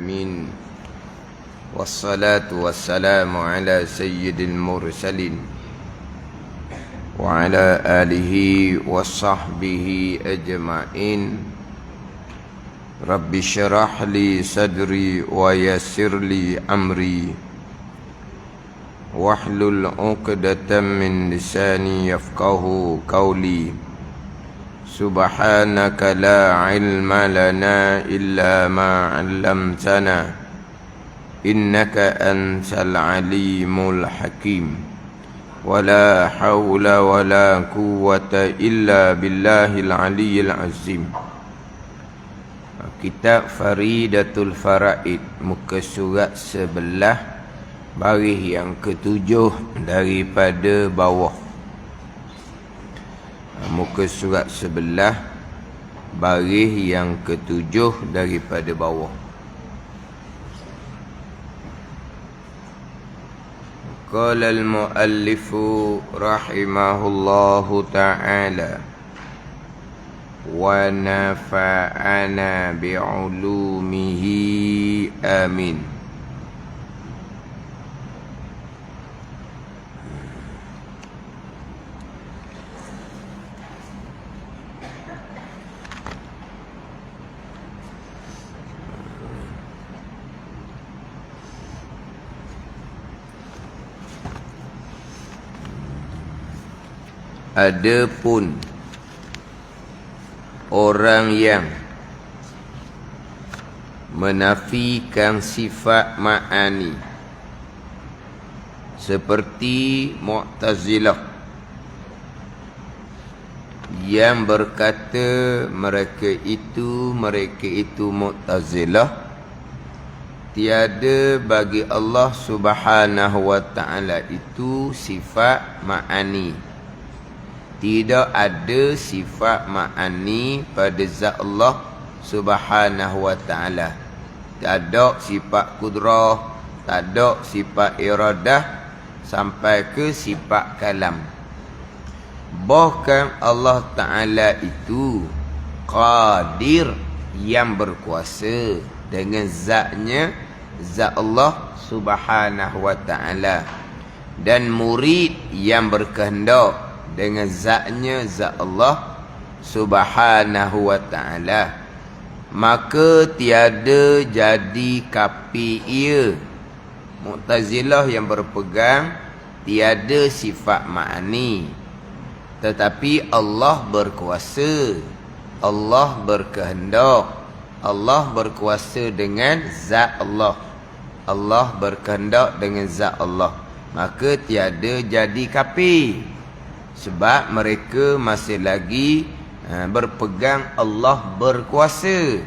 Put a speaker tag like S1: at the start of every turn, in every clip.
S1: Amin. Wassalatu wassalamu ala sayyidil mursalin wa ala alihi wa sahbihi ajma'in. Rabbi syrah li sadri wa yassir li amri wahlul 'uqdatam min lisani yafqahu qawli. Subhanaka la ilma lana illa ma 'allamtana innaka antal alimul hakim. Wala hawla wala quwwata illa billahil aliyyil azim. Kitab Faridatul Faraid, muka surat 11, baris yang ketujuh daripada bawah. Muka surat 11, baris yang ketujuh daripada bawah. Qala al-muallifu rahimahullahu ta'ala wa nafa'ana bi'ulumihi amin. Adapun orang yang menafikan sifat ma'ani seperti Mu'tazilah yang berkata mereka itu Mu'tazilah, tiada bagi Allah Subhanahu wa ta'ala itu sifat ma'ani. Tidak ada sifat ma'ani pada zat Allah Subhanahu wa ta'ala. Tak ada sifat kudrah, tak ada sifat iradah, sampai ke sifat kalam. Bahkan Allah Ta'ala itu qadir, yang berkuasa dengan zatnya, zat Allah Subhanahu wa ta'ala. Dan murid yang berkehendak dengan zatnya, zat Allah Subhanahu wa ta'ala. Maka tiada jadi kafir ia Mu'tazilah yang berpegang tiada sifat ma'ani, tetapi Allah berkuasa, Allah berkehendak, Allah berkuasa dengan zat Allah, Allah berkehendak dengan zat Allah. Maka tiada jadi kafir, sebab mereka masih lagi berpegang Allah berkuasa.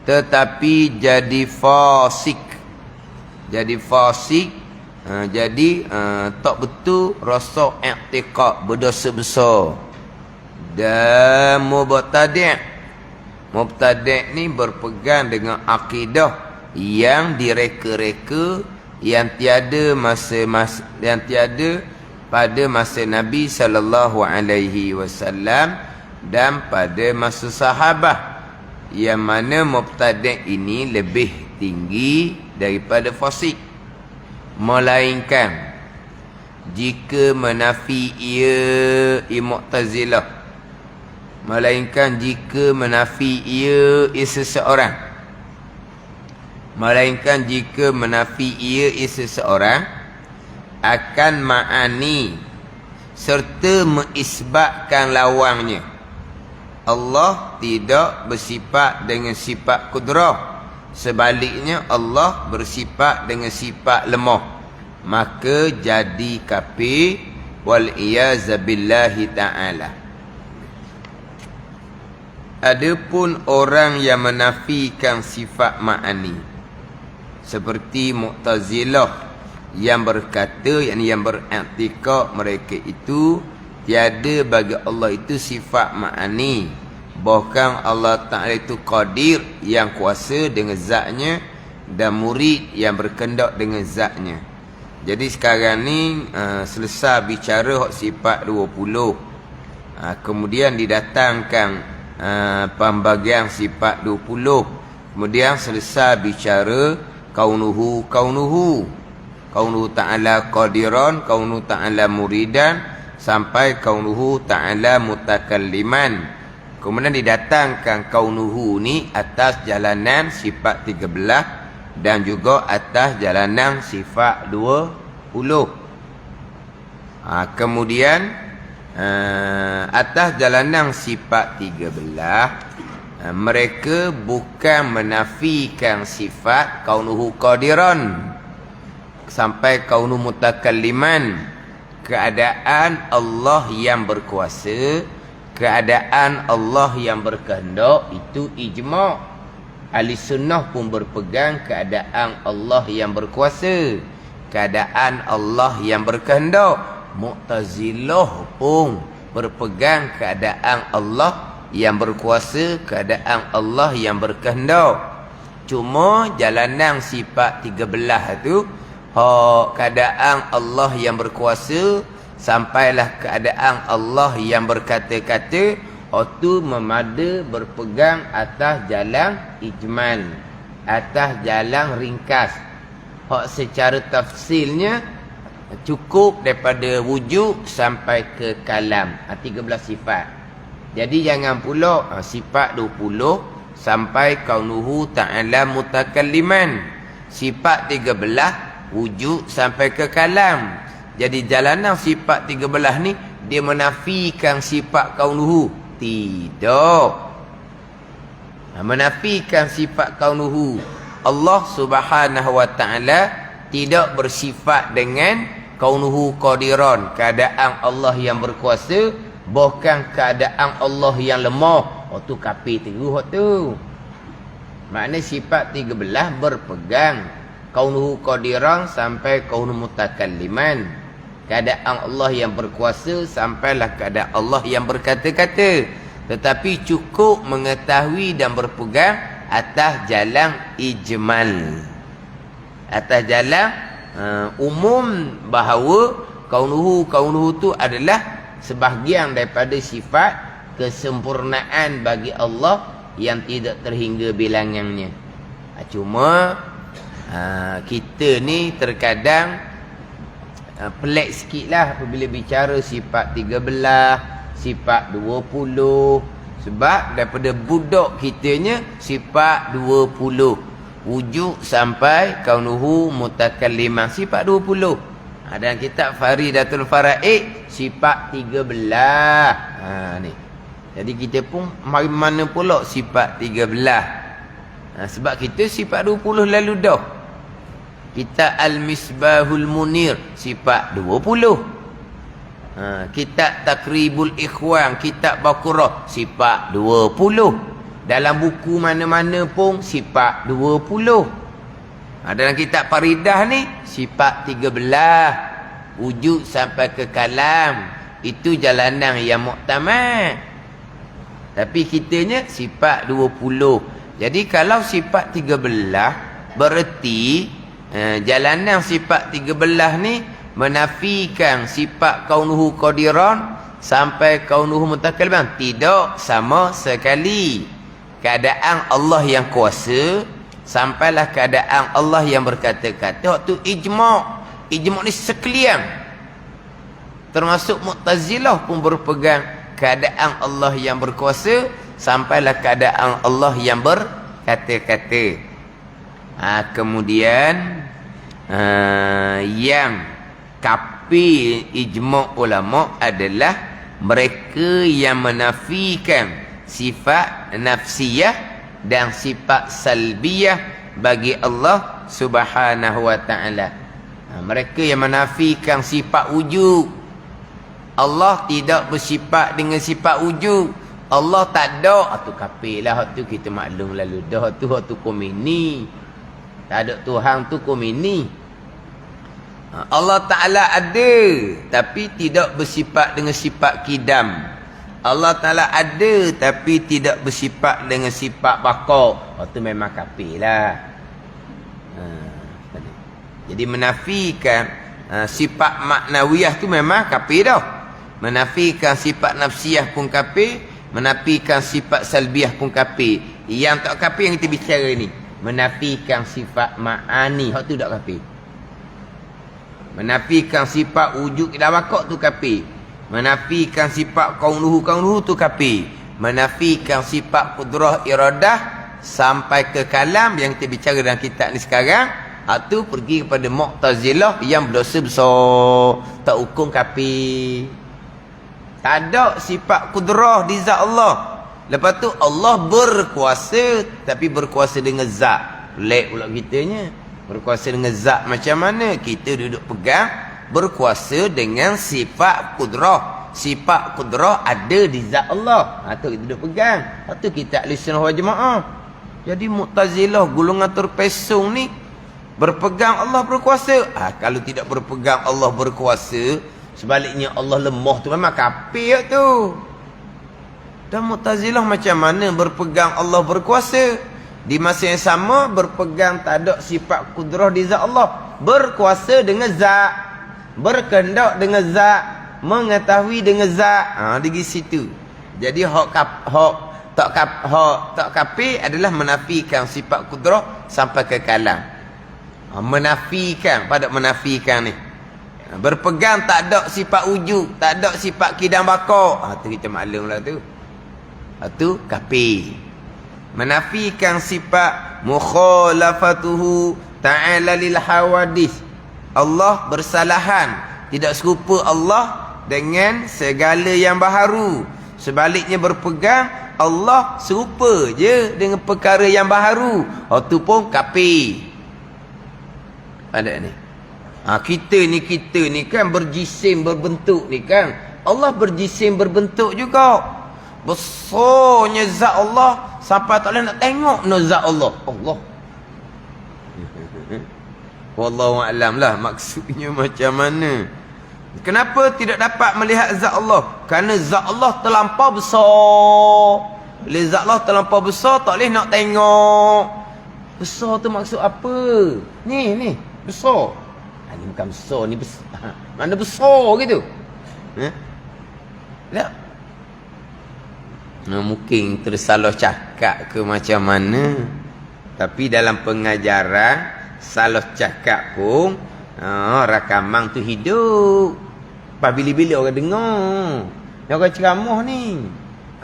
S1: Tetapi jadi fasik, jadi tak betul rasa i'tiqad, berdosa besar. Dan mubtadi' ni berpegang dengan akidah yang direka-reka, yang tiada pada masa Nabi sallallahu alaihi wasallam dan pada masa sahabat, yang mana mubtadi' ini lebih tinggi daripada fasik. Melainkan jika menafi ia Mu'tazilah, melainkan jika menafi ia seseorang, melainkan jika menafi ia seseorang akan ma'ani serta mengisbatkan lawangnya. Allah tidak bersifat dengan sifat kudrah, sebaliknya Allah bersifat dengan sifat lemah. Maka jadi kafir wal iyazabillahi ta'ala. Adapun orang yang menafikan sifat ma'ani seperti Mu'tazilah yang berkata, yang beriktikad mereka itu tiada bagi Allah itu sifat ma'ani, bahkan Allah Ta'ala itu qadir, yang kuasa dengan zatnya, dan murid yang berkehendak dengan zatnya. Jadi sekarang ni selesai bicara sifat 20. Kemudian didatangkan pembagian sifat 20. Kemudian selesai bicara kaunuhu ta'ala qadiran, kaunuhu ta'ala muridan, sampai kaunuhu ta'ala mutakalliman. Kemudian didatangkan kaunuhu ni atas jalanan sifat 13 dan juga atas jalanan sifat 20. Kemudian atas jalanan sifat 13, mereka bukan menafikan sifat kaunuhu qadiran sampai kaunuhu mutakalliman, keadaan Allah yang berkuasa, keadaan Allah yang berkehendak. Itu ijma'. Ahli sunnah pun berpegang keadaan Allah yang berkuasa, keadaan Allah yang berkehendak. Mu'tazilah pun berpegang keadaan Allah yang berkuasa, keadaan Allah yang berkehendak. Cuma jalanan sifat 13 tu, keadaan Allah yang berkuasa sampailah keadaan Allah yang berkata-kata, itu memada berpegang atas jalan ijmal, atas jalan ringkas. Secara tafsilnya cukup daripada wujud sampai ke kalam, 13 sifat. Jadi jangan pula sifat 20 sampai kaunuhu ta'ala mutakalliman. Sifat 13 wujud sampai ke kalam. Jadi jalanan sifat 13 ni dia menafikan sifat kaunuhu. Tidak. Menafikan sifat kaunuhu. Allah Subhanahu wa ta'ala tidak bersifat dengan kaunuhu qadiran, keadaan Allah yang berkuasa, bukan keadaan Allah yang lemah. Tu kafir terus tu. Maknanya sifat 13 berpegang kaunuhu qadiran sampai kaunuhu mutakalliman, keadaan Allah yang berkuasa sampailah keadaan Allah yang berkata-kata. Tetapi cukup mengetahui dan berpegang atas jalan ijmal, atas jalan umum, bahawa kaunuhu tu adalah sebahagian daripada sifat kesempurnaan bagi Allah yang tidak terhingga bilangannya. Cuma kita ni terkadang pelik sikit lah apabila bicara sifat 13, sifat 20. Sebab daripada budak kitanya sifat 20 wujud sampai kaunuhu mutakalliman sifat 20. Dalam kitab Faridatul Faraid sifat 13. Ni. Jadi kita pun mari mana pula sifat 13. Sebab kita sifat 20 lalu dah. Kitab Al-Misbahul Munir sifat 20. Kitab Takribul Ikhwan, kitab Baqarah sifat 20. Dalam buku mana-mana pun sifat 20. Dalam kitab Faridah ni sifat 13 wujud sampai ke kalam. Itu jalanan yang muktamad. Tapi kitanya sifat 20. Jadi kalau sifat 13 bererti jalanan sifat 13 ni menafikan sifat kaunuhu qadiran sampai kaunuhu mutakalliman. Tidak sama sekali. Keadaan Allah yang kuasa sampailah keadaan Allah yang berkata-kata. Waktu ijma'. Ijma' ni sekalian. Termasuk Mu'tazilah pun berpegang keadaan Allah yang berkuasa sampailah keadaan Allah yang berkata-kata. Kemudian yang kafir ijma' ulama' adalah mereka yang menafikan sifat nafsiyah dan sifat salbiyah bagi Allah Subhanahu wa ta'ala. Mereka yang menafikan sifat wujud. Allah tidak bersifat dengan sifat wujud. Allah tak ada. Tu kafir lah. Tu kita maklum lalu dah. Tu komini. Tak ada Tuhan tu komini. Allah Ta'ala ada, tapi tidak bersifat dengan sifat kidam. Allah Ta'ala ada tapi tidak bersifat dengan sifat baqa'. Tu memang kafir lah. Jadi menafikan sifat maknawiyah tu memang kafir dah. Menafikan sifat nafsiyah pun kafir, menafikan sifat salbiyah pun kafir. Yang tak kafir yang kita bicara ni, menafikan sifat ma'ani, hak tu tak kafir. Menafikan sifat wujud ila waqak tu kafir. Menafikan sifat kaunuhu tu kafir. Menafikan sifat qudrah iradah sampai ke kalam yang kita bicara dalam kitab ni sekarang, hak tu pergi kepada Mu'tazilah yang berdosa besar, tak hukum kafir. Tak ada sifat qudrah di zat Allah. Lepas tu Allah berkuasa, tapi berkuasa dengan zat. Lek pula kitanya. Berkuasa dengan zat macam mana? Kita duduk pegang berkuasa dengan sifat qudrah. Sifat qudrah ada di zat Allah. Tu kita duduk pegang. Tu kita ahli sunnah wal jamaah. Jadi Mu'tazilah golongan terpesong ni berpegang Allah berkuasa. Kalau tidak berpegang Allah berkuasa, sebaliknya Allah lemah tu memang kafir tu. Dan Mu'tazilah macam mana berpegang Allah berkuasa? Di masa yang sama berpegang tak ada sifat kudrah di zat Allah. Berkuasa dengan zat, berkehendak dengan zat, mengetahui dengan zat. Di situ. Jadi hak tak kafir adalah menafikan sifat kudrah sampai ke kalam. Menafikan, pada menafikan ni. Berpegang tak ada sifat wujud, tak ada sifat kidam baka. Tu kita maklumlah tu. Tu kafir. Menafikan sifat mukhalafatuhu ta'ala lil hawadis. Allah bersalahan, tidak serupa Allah dengan segala yang baharu. Sebaliknya berpegang Allah serupa je dengan perkara yang baharu. Itu pun kafir. Ada ni. Kita ni kan berjisim berbentuk ni kan. Allah berjisim berbentuk juga. Besarnya zat Allah sampai tak boleh nak tengok no zat Allah. Allah. Wallahu a'lam lah maksudnya macam mana. Kenapa tidak dapat melihat zat Allah? Kerana zat Allah terlampau besar. Bila zat Allah terlampau besar tak boleh nak tengok. Besar tu maksud apa? Ni besar. Ni bukan besar, ni besar. Mana besar gitu? Tak. Mungkin tersalah cakap ke macam mana. Tapi dalam pengajaran salah cakap pun rakaman tu hidup. Bila-bila orang dengar orang ceramah ni.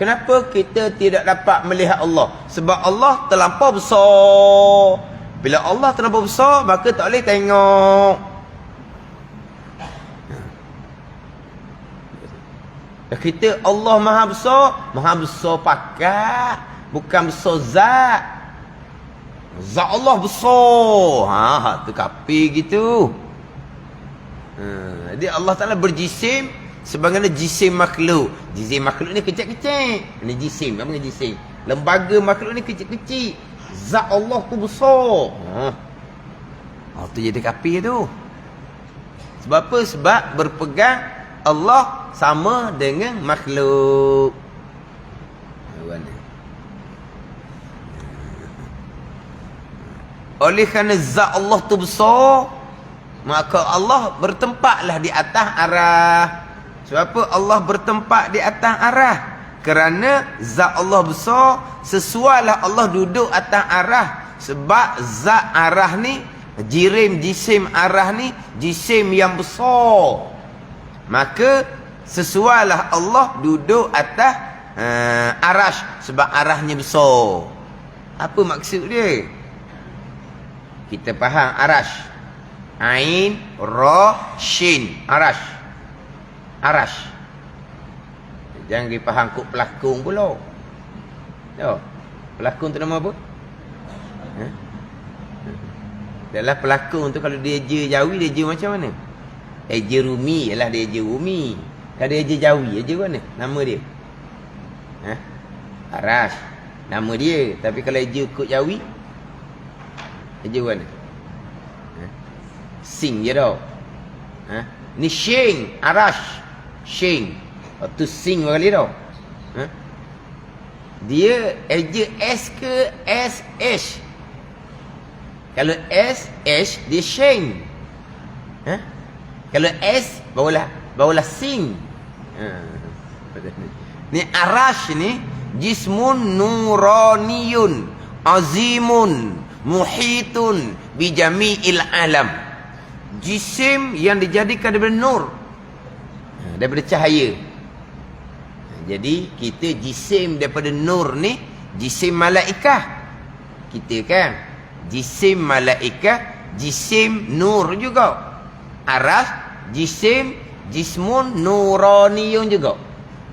S1: Kenapa kita tidak dapat melihat Allah? Sebab Allah terlampau besar. Bila Allah terlampau besar, maka tak boleh tengok. Kita Allah maha besar pakat, bukan besar zat. Zat Allah besar. Tu kafir gitu. Jadi Allah Ta'ala berjisim sebagaimana jisim makhluk. Jisim makhluk ni kecil-kecil. Ini jisim, apa ni jisim? Lembaga makhluk ni kecil-kecil. Zat Allah tu besar. Tu jadi kafir tu. Sebab apa? Sebab berpegang Allah sama dengan makhluk. Oleh kerana zat Allah tu besar, maka Allah bertempatlah di atas arah. Sebab apa Allah bertempat di atas arah? Kerana zat Allah besar, sesuailah Allah duduk atas arah. Sebab zat arah ni, jisim arah ni, jisim yang besar. Maka sesuailah Allah duduk atas arash. Sebab arahnya besar. Apa maksud dia? Kita faham arash. Ain, ra, shin. Arash. Arash. Jangan pergi faham kod pelakon pula. Tahu? Pelakon tu nama apa? Dalam pelakon tu kalau dia je Jawi, dia je macam mana? Eja Rumi ialah dia Eja Rumi. Kalau dia Eja Jawi, Eja mana? Nama dia. Arash. Nama dia. Tapi kalau Eja kod Jawi, Eja mana? Sing je tau. Ni Shing. Arash. Shing. Waktu sing kali tau. Dia Eja S ke SH? Kalau SH, dia Shing. Kalau S barulah sing. Ni arash ni jismun nuraniyun azimun muhitun bijami'il alam. Jisim yang dijadikan daripada nur, daripada cahaya. Jadi kita jisim daripada nur ni, jisim malaikah kita kan, jisim malaikah, jisim nur juga. Aras jisim, jismun nuraniyun juga,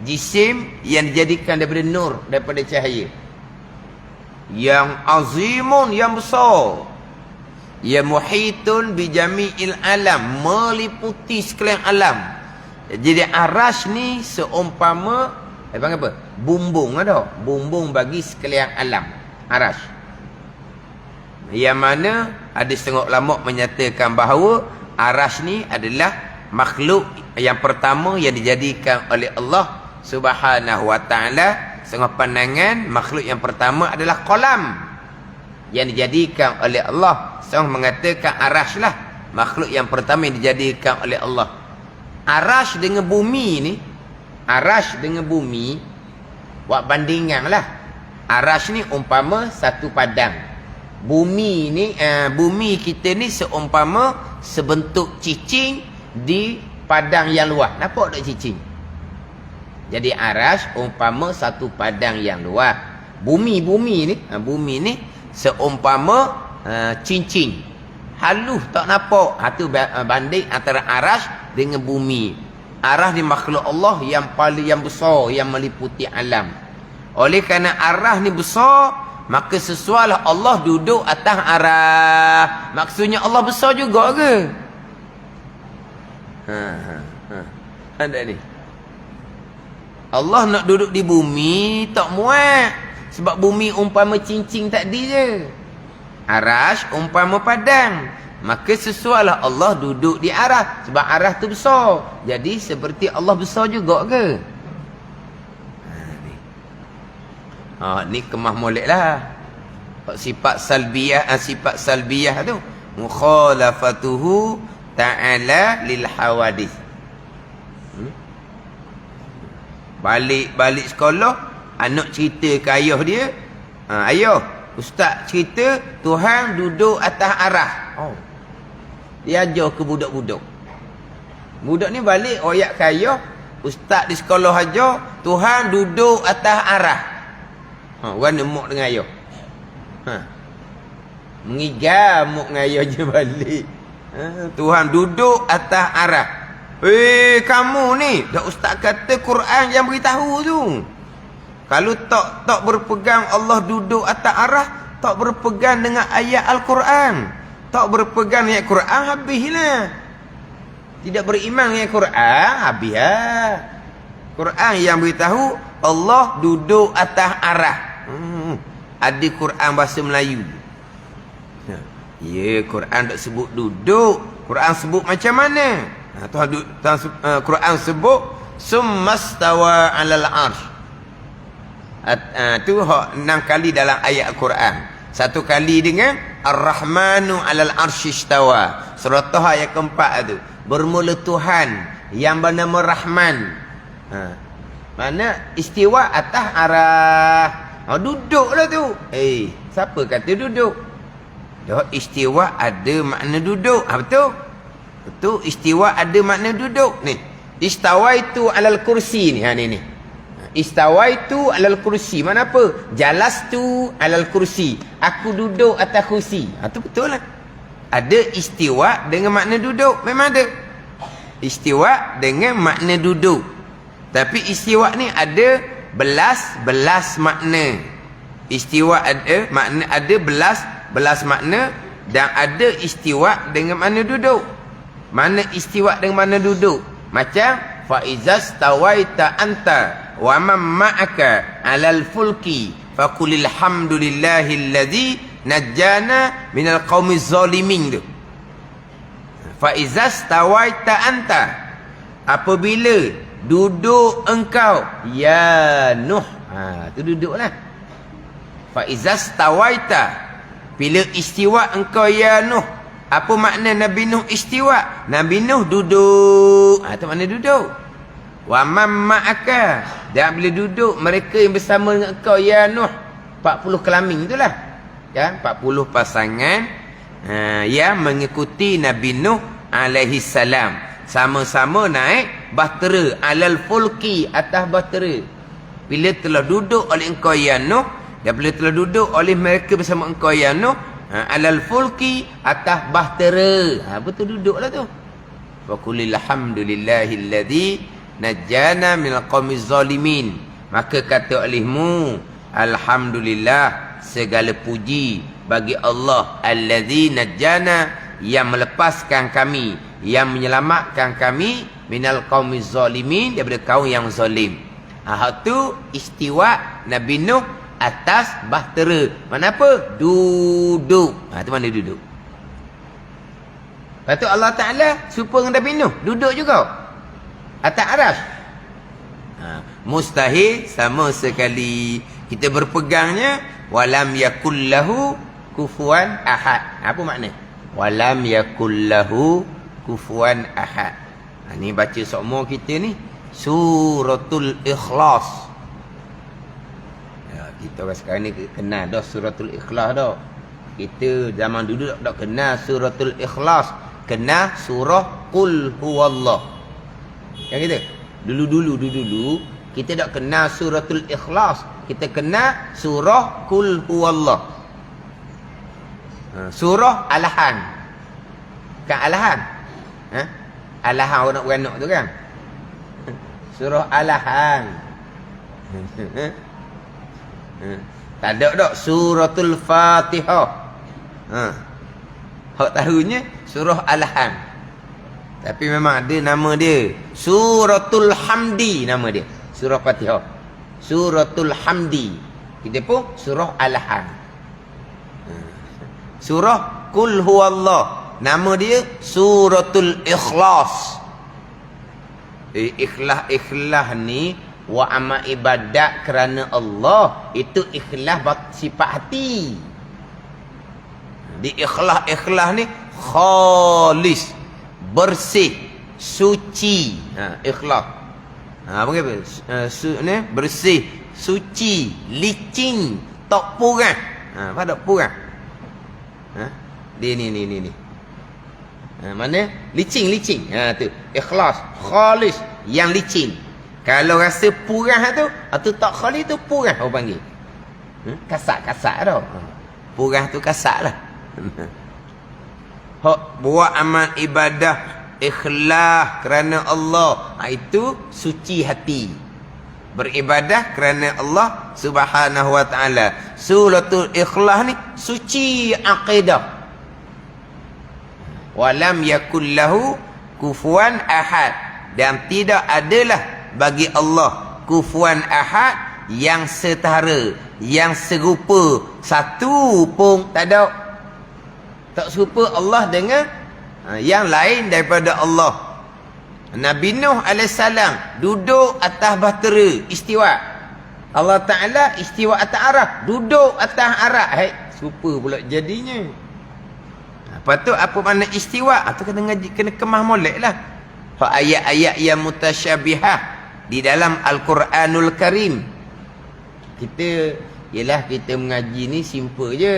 S1: jisim yang dijadikan daripada nur, daripada cahaya. Yang azimun, yang besar. Ya muhitun bijami'il alam, meliputi sekalian alam. Jadi aras ni seumpama panggil apa? Bumbung ada. Bumbung bagi sekalian alam. Aras. Yang mana ada setengah ulama menyatakan bahawa aras ni adalah makhluk yang pertama yang dijadikan oleh Allah Subhanahu wa taala. Setengah pandangan makhluk yang pertama adalah qalam yang dijadikan oleh Allah. Setengah mengatakan aras lah makhluk yang pertama yang dijadikan oleh Allah. Aras dengan bumi ni, aras dengan bumi, buat bandingan lah. Aras ni umpama satu padang. Bumi ni, bumi kita ni seumpama sebentuk cicing di padang yang luas. Nampak tak cicing? Jadi aras umpama satu padang yang luas. Bumi ni seumpama cincin. Halus tak nampak. Itu banding antara aras dengan bumi. Aras ni makhluk Allah yang paling yang besar, yang meliputi alam. Oleh kerana aras ni besar, maka sesuailah Allah duduk atas aras. Maksudnya Allah besar juga ke? Ada ni. Allah nak duduk di bumi tak muat. Sebab bumi umpama cincin tadi je. Aras umpama padang. Maka sesuailah Allah duduk di aras. Sebab aras tu besar. Jadi seperti Allah besar juga ke? Ni kemah molek lah. Sifat salbiyah tu. Mukhalafatuhu ta'ala lil hawadith. Balik sekolah, anak cerita ke ayah dia. Ayah, ustaz cerita Tuhan duduk atas arah. Dia ajar ke budak-budak. Budak ni balik royak ke ayah, ustaz di sekolah ajar Tuhan duduk atas arah. Orang nemuk dengan ayah. Mengigamuk dengan ayah je balik. Tuhan duduk atas arah. Kamu ni, dah ustaz kata Quran yang beritahu tu. Kalau tak berpegang Allah duduk atas arah, tak berpegang dengan ayat Al-Quran, tak berpegang dengan Quran, habislah. Tidak beriman dengan Quran, habislah. Quran yang beritahu Allah duduk atas arah. Ada Quran bahasa Melayu. Ya, Quran tak sebut duduk. Quran sebut macam mana? Quran sebut summastawa 'alal 'arsy. Tu 6 kali dalam ayat Al-Quran. 1 kali dengan Ar-Rahmanu 'alal 'arsy istawa. Surah Taha ayat keempat tu. Bermula Tuhan yang bernama Rahman. Mana istiwa atas arah. Duduklah tu. Siapa kata duduk? Istiwa ada makna duduk. Betul? Betul, istiwa ada makna duduk ni. Istawaitu 'alal kursi ni. Ni. Istawaitu 'alal kursi. Mana apa? Jalastu 'alal kursi. Aku duduk atas kursi. Tu betul lah. Ada istiwa dengan makna duduk. Memang ada. Istiwa dengan makna duduk. Tapi istiwa ni ada belas makna. Istiwa ada makna, ada belas makna, dan ada istiwa dengan makna duduk. Mana istiwa dengan mana duduk? Macam fa izas tawaita anta wa man ma'aka 'alal fulki faqulil hamdulillahillazi najjana minal qaumiz zalimin tu. Fa izas tawaita anta, apabila duduk engkau ya Nuh. Tu duduklah. Fa izas tawaita, bila istiwa engkau ya Nuh. Apa makna Nabi Nuh istiwa? Nabi Nuh duduk. Itu makna duduk. Wa man ma'aka, dan bila duduk mereka yang bersama dengan engkau ya Nuh, 40 kelamin itulah. Ya, 40 pasangan yang mengikuti Nabi Nuh alaihi salam. Sama-sama naik bahtera alal fulki, atas bahtera. Bila telah duduk oleh engkau ya Nuh, dan bila telah duduk oleh mereka bersama engkau ya Nuh, alal fulki, atas bahtera. Betul duduklah tu. Wa qulil hamdulillahilladzi najjana minal qaumiz zalimin. Maka kata olehmu, alhamdulillah, segala puji bagi Allah, allazi najjana, yang melepaskan kami, yang menyelamatkan kami, minal qaumiz zalimin, daripada kaum yang zalim. Tu istiwa Nabi Nuh atas bahtera. Mana apa? Duduk. Tu mana duduk? Lepas tu Allah Ta'ala supaya dengan Nabi Nuh duduk juga atas aras. Mustahil sama sekali. Kita berpegangnya walam yakullahu kufuwan ahad. Apa makna? Walam yakullahu kufuwan ahad. Ni baca semua kita ni suratul Ikhlas. Kita orang sekarang ni kenal dah suratul Ikhlas dah. Kita zaman dulu tak kenal suratul Ikhlas, kenal surah Qul Huwallah. Yang kita dulu kita tak kenal suratul Ikhlas, kita kenal surah Qul Huwallah. Surah Al-Han. Kan Al-Han? Al-Han orang nak beranak tu kan? Surah Al-Han. Tak ada tak suratul Fatihah. Hak tahunya surah Al-Han. Tapi memang ada nama dia. Suratul Hamdi nama dia. Surah Fatihah. Suratul Hamdi. Kita pun surah Al-Han. Surah Qul Huwallah. Nama dia Suratul Ikhlas. Ikhlas ni wa amal ibadat kerana Allah. Itu ikhlas sifat hati. Di ikhlas ni khalis, bersih, suci. Ikhlas. Apa ni? Bersih, suci, licin, tak purang. Apa tak purang? Dia ni. Mana? Licin. Tu. Ikhlas, khalis, yang licin. Kalau rasa purang tu tak khalis tu purang orang panggil. Kasar dah. Purang tu kasar lah. Buat amal ibadah ikhlas kerana Allah, itu suci hati. Beribadah kerana Allah Subhanahu wa taala. Suratul Ikhlas ni suci akidah. Walam yakul lahu kufuwan ahad, dan tidak adalah bagi Allah kufuwan ahad, yang setara, yang serupa, satu pun tak ada. Tak serupa Allah dengan yang lain daripada Allah. Nabi Nuh AS duduk atas bahtera, istiwa. Allah Ta'ala istiwa atas arah, duduk atas arah. Serupa pula jadinya. Lepas tu apa makna istiwa? Itu kena kemah molek lah. Ayat-ayat yang mutasyabihah di dalam Al-Quranul Karim. Kita mengaji ni simple je.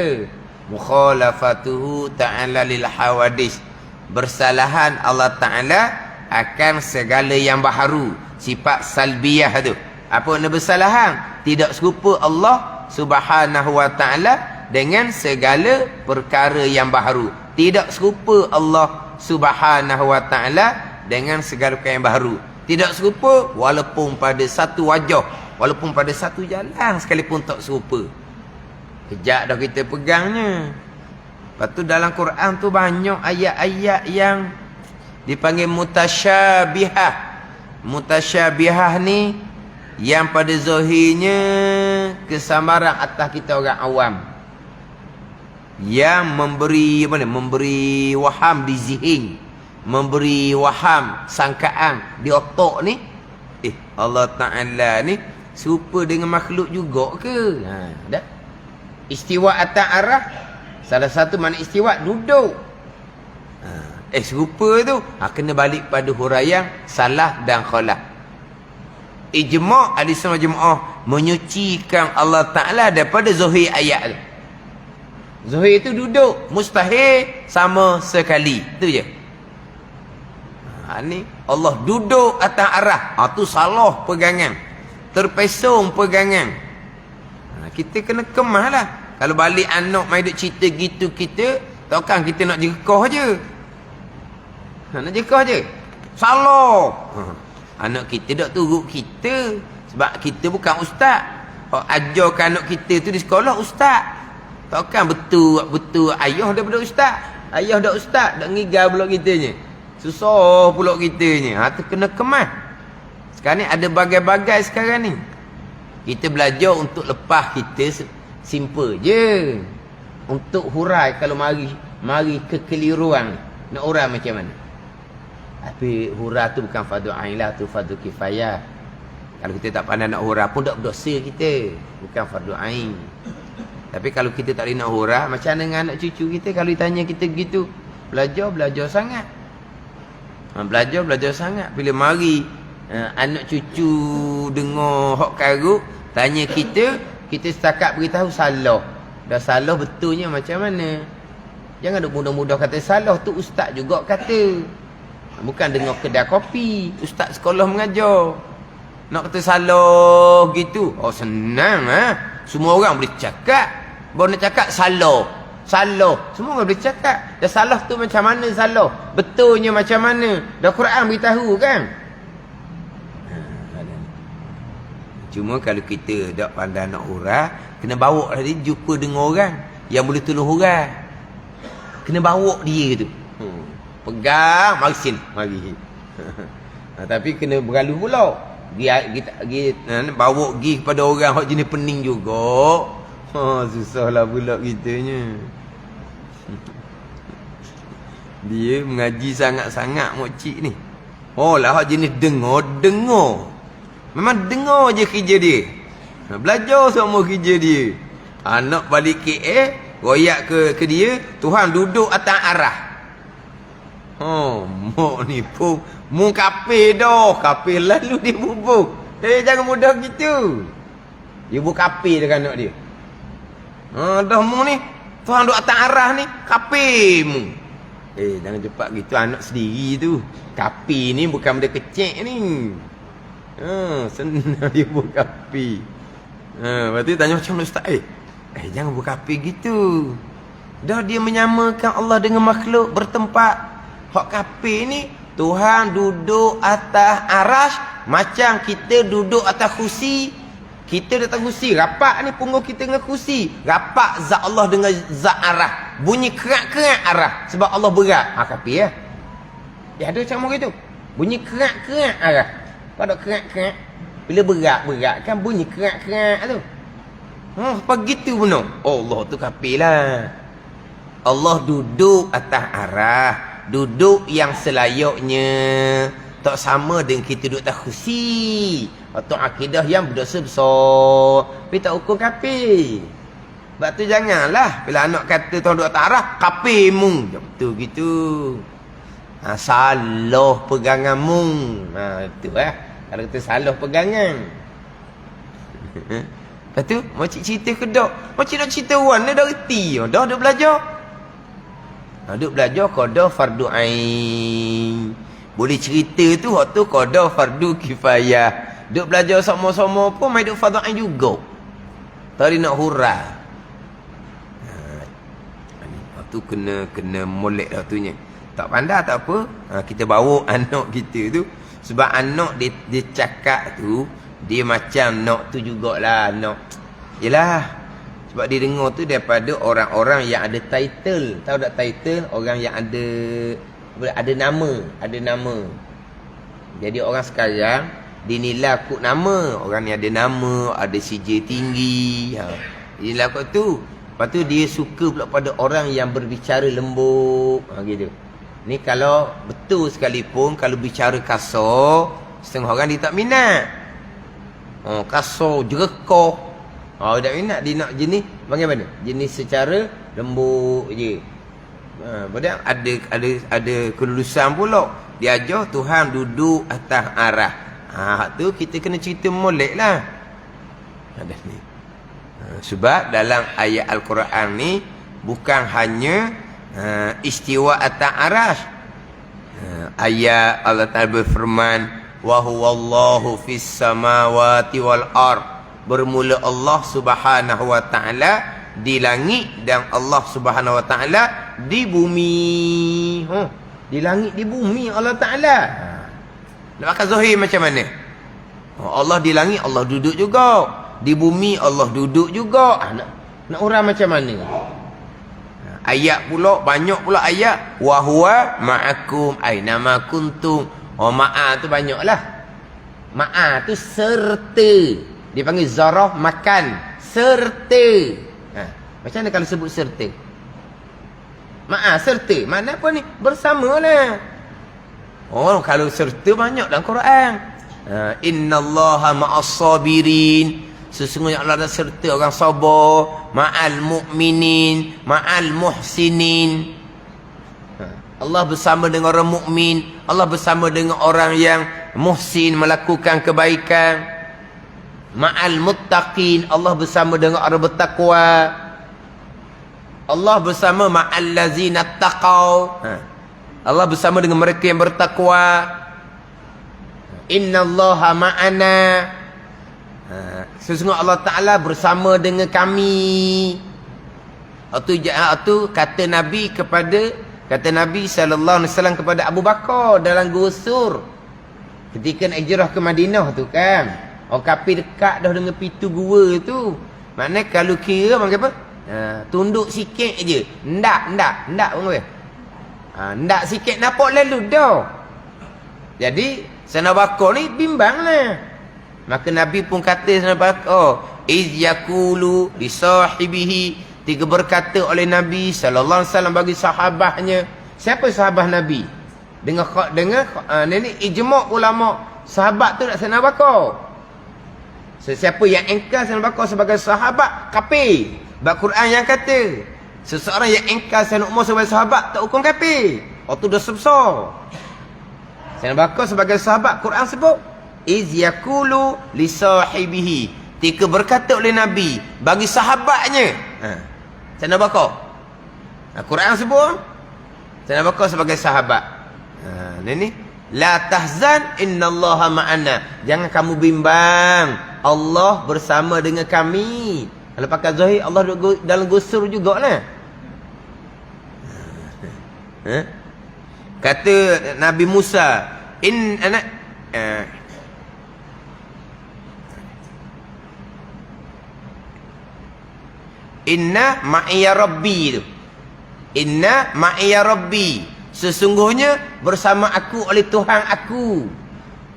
S1: Mukhalafatuhu ta'ala lil hawadis. Bersalahan Allah Ta'ala akan segala yang baharu. Sifat salbiyah tu. Apa makna bersalahan? Tidak serupa Allah Subhanahu wa ta'ala dengan segala perkara yang baharu. Tidak serupa Allah Subhanahu wa ta'ala dengan segala perkara yang baharu. Tidak serupa walaupun pada satu wajah, walaupun pada satu jalan sekalipun tak serupa. Kejap dah kita pegangnya. Lepas tu dalam Quran tu banyak ayat-ayat yang dipanggil mutasyabihah. Mutasyabihah ni yang pada zahirnya kesamaran atas kita orang awam, yang memberi memberi waham di zihin, memberi waham sangkaan di otak ni. Allah Ta'ala ni serupa dengan makhluk juga ke? Dah. Istiwa atas arah, salah satu makna istiwa duduk. Serupa tu kena balik pada huraian salah dan khalaf. ijma' ahli sunnah jemaah menyucikan Allah Ta'ala daripada zahir ayat tu. Zahir itu duduk, mustahil sama sekali. Itu je. Ni Allah duduk atas arah. Tu salah pegangan. Terpesong pegangan. Kita kena kemah lah. Kalau balik anak main duk cerita gitu kita, takkan kita nak jekah je. Nak jekah je. Salah. Anak kita tak turut kita. Sebab kita bukan ustaz. Ajarkan anak kita tu di sekolah ustaz. Takkan betul ayah daripada ustaz. Ayah dah ustaz, dah ngigal pula kitanya. Susah pula kitanya. Tu kena kemas. Sekarang ni ada bagai-bagai sekarang ni. Kita belajar untuk lepas kita simple je. Untuk hurai kalau mari kekeliruan. Nak hurai macam mana? Tapi hurai tu bukan fardu ain lah, tu fardu kifayah. Kalau kita tak pandai nak hurai pun tak berdosa kita. Bukan fardu ain. Tapi kalau kita tak boleh nak hurai, macam mana dengan anak cucu kita kalau ditanya kita gitu? Belajar sangat. Belajar sangat. Bila mari anak cucu dengar hak karut, tanya kita setakat beritahu salah. Dah salah betulnya macam mana? Jangan duk mudah-mudah kata salah, tu ustaz juga kata. Bukan dengar kedai kopi, ustaz sekolah mengajar. Nak kata salah gitu. Senang Semua orang boleh cakap. Baru nak cakap salah. Semua orang boleh cakap. Dah salah tu macam mana salah? Betulnya macam mana? Dah Quran beritahu kan? Cuma kalau kita tak pandai nak hurai, kena bawa dia jumpa dengan orang yang boleh tolong hurai. Kena bawa dia tu. Pegang, mari sini, mari. Tapi kena bergalu pula. Kita bawa pergi kepada orang hak jenis pening juga. Susahlah pula kitanya. Dia mengaji sangat-sangat mokcik ni. Lah hak jenis dengar. Memang dengar je kerja dia. Belajar semua kerja dia. Anak balik KL, royak ke dia, Tuhan duduk atas arah. Mok ni pun mu kafir dah. Kafir lalu dia bubuk. Jangan mudah gitu. Dia buat kafir dengan anak dia. Dah mu ni Tuhan duduk atas arah ni, kafir mu. Jangan cepat gitu, anak sendiri tu. Kafir ni bukan benda kecil ni. Senang dia buat kafir. Lepas tu tanya macam mana ustaz? Jangan buat kafir gitu. Dah dia menyamakan Allah dengan makhluk bertempat. Hak kafir ni Tuhan duduk atas arash macam kita duduk atas kursi. Kita di atas kursi, rapat ni punggung kita dengan kursi. Rapat zat Allah dengan zat arah. Bunyi kerak-kerak arah sebab Allah berat. Kafir ya. Dia ada macam gitu. Bunyi kerak-kerak arah. Pada kerak-kerak bila berat kan bunyi kerak-kerak tu. Begitu benar. Allah tu kafir lah. Allah duduk atas arah. Duduk yang selayaknya. Tak sama dengan kita duduk atas kursi. Atau akidah yang berdosa besar. Tapi tak hukum kafir. Sebab tu janganlah bila anak kata tuan duduk atas arah, kafir mu. Betul gitu. Salah pegangan mu. Itu kalau kata salah pegangan. Lepas tu makcik cerita ke tak? Makcik nak cerita orang dah reti. Dah belajar. Duk belajar qada fardu ain. Boleh cerita tu waktu qada fardu kifayah. Duk belajar sama-sama pun mai duk fardu ain juga. Tadi nak hurai. Waktu kena molek dah tunya. Tak pandai tak apa. Kita bawa anak kita tu sebab anak dia cakap tu dia macam nak tu jugalah nak. Yalah. Sebab dia dengar tu daripada orang-orang yang ada title. Tahu tak title? Orang yang ada nama. Jadi orang sekarang dinilai kut nama. Orang ni ada nama, ada CJ tinggi. Dinilai kut tu. Lepas tu dia suka pula pada orang yang berbicara lembut. Gitu. Ni kalau betul sekalipun, kalau bicara kasar, setengah orang dia tak minat. Kasar, jerekoh. Tak minat, dia nak jenis bagaimana? Jenis secara lembut je. Padahal ada kelulusan pula. Dia ajar Tuhan duduk atas arah. Hak tu kita kena cerita molek lah. Ada ni. Sebab dalam ayat Al-Quran ni bukan hanya istiwa atas arasy. Ayat Allah Ta'ala berfirman, wa huwallahu fis samawati wal ard. Bermula Allah Subhanahu wa taala di langit dan Allah Subhanahu wa taala di bumi. Di langit, di bumi Allah Taala. Nak pakai zahir macam mana? Allah di langit, Allah duduk juga. Di bumi Allah duduk juga. Nak urang macam mana? Ayat pula, banyak pula ayat. Wa huwa ma'akum aina ma kuntum. Ma'a tu banyaklah. Ma'a tu serta. Dia panggil zarah makan. Serta. Macam mana kalau sebut serta? Ma'a serta. Mana apa ni? Bersamalah. Kalau serta banyak dalam Quran. Innallaha ma'as sabirin. Sesungguhnya Allah dah serta orang sabar, ma'al mu'minin, ma'al muhsinin. Allah bersama dengan orang mukmin, Allah bersama dengan orang yang muhsin, melakukan kebaikan. Ma'al muttaqin, Allah bersama dengan orang bertakwa. Allah bersama ma'al lazina taqaw. Allah bersama dengan mereka yang bertakwa. Innallaha ma'ana. Sesungguhnya Allah Ta'ala bersama dengan kami. Itu kata Nabi sallallahu alaihi wasallam kepada Abu Bakar dalam Gua Sur. Ketika nak hijrah ke Madinah tu kan. Orang kafir dekat dah dengan pintu gua tu. Maknanya kalau kira macam apa? Tunduk sikit je. Ndak orang kata. Ndak sikit nampak lalu dah. Jadi Sayyidina Bakar ni bimbang lah. Maka Nabi pun kata Sayyidina Bakar, iz yaqulu li sahibihi, tiga berkata oleh Nabi sallallahu alaihi wasallam bagi sahabatnya. Siapa sahabat Nabi? Dengan ni ijma' ulama, sahabat tu nak Sayyidina Bakar. Sesiapa yang engkar Sayyidina Bakar sebagai sahabat, kafir. Sebab Quran yang kata, seseorang yang engkar Sayyidina Umar sebagai sahabat tak hukum kafir. Itu dosa besar. Sayyidina Bakar sebagai sahabat, Quran sebut iz yaqulu li sahibihi, tika berkata oleh Nabi bagi sahabatnya. Sayyidina Bakar. Quran sebut Sayyidina Bakar sebagai sahabat. Ini la tahzan innallaha ma'ana. Jangan kamu bimbang, Allah bersama dengan kami. Kalau pakai zahir, Allah dalam gusur jugalah. Kata Nabi Musa, inna ma'iya rabbi tu. Inna ma'iya rabbi. Sesungguhnya bersama aku oleh Tuhan aku.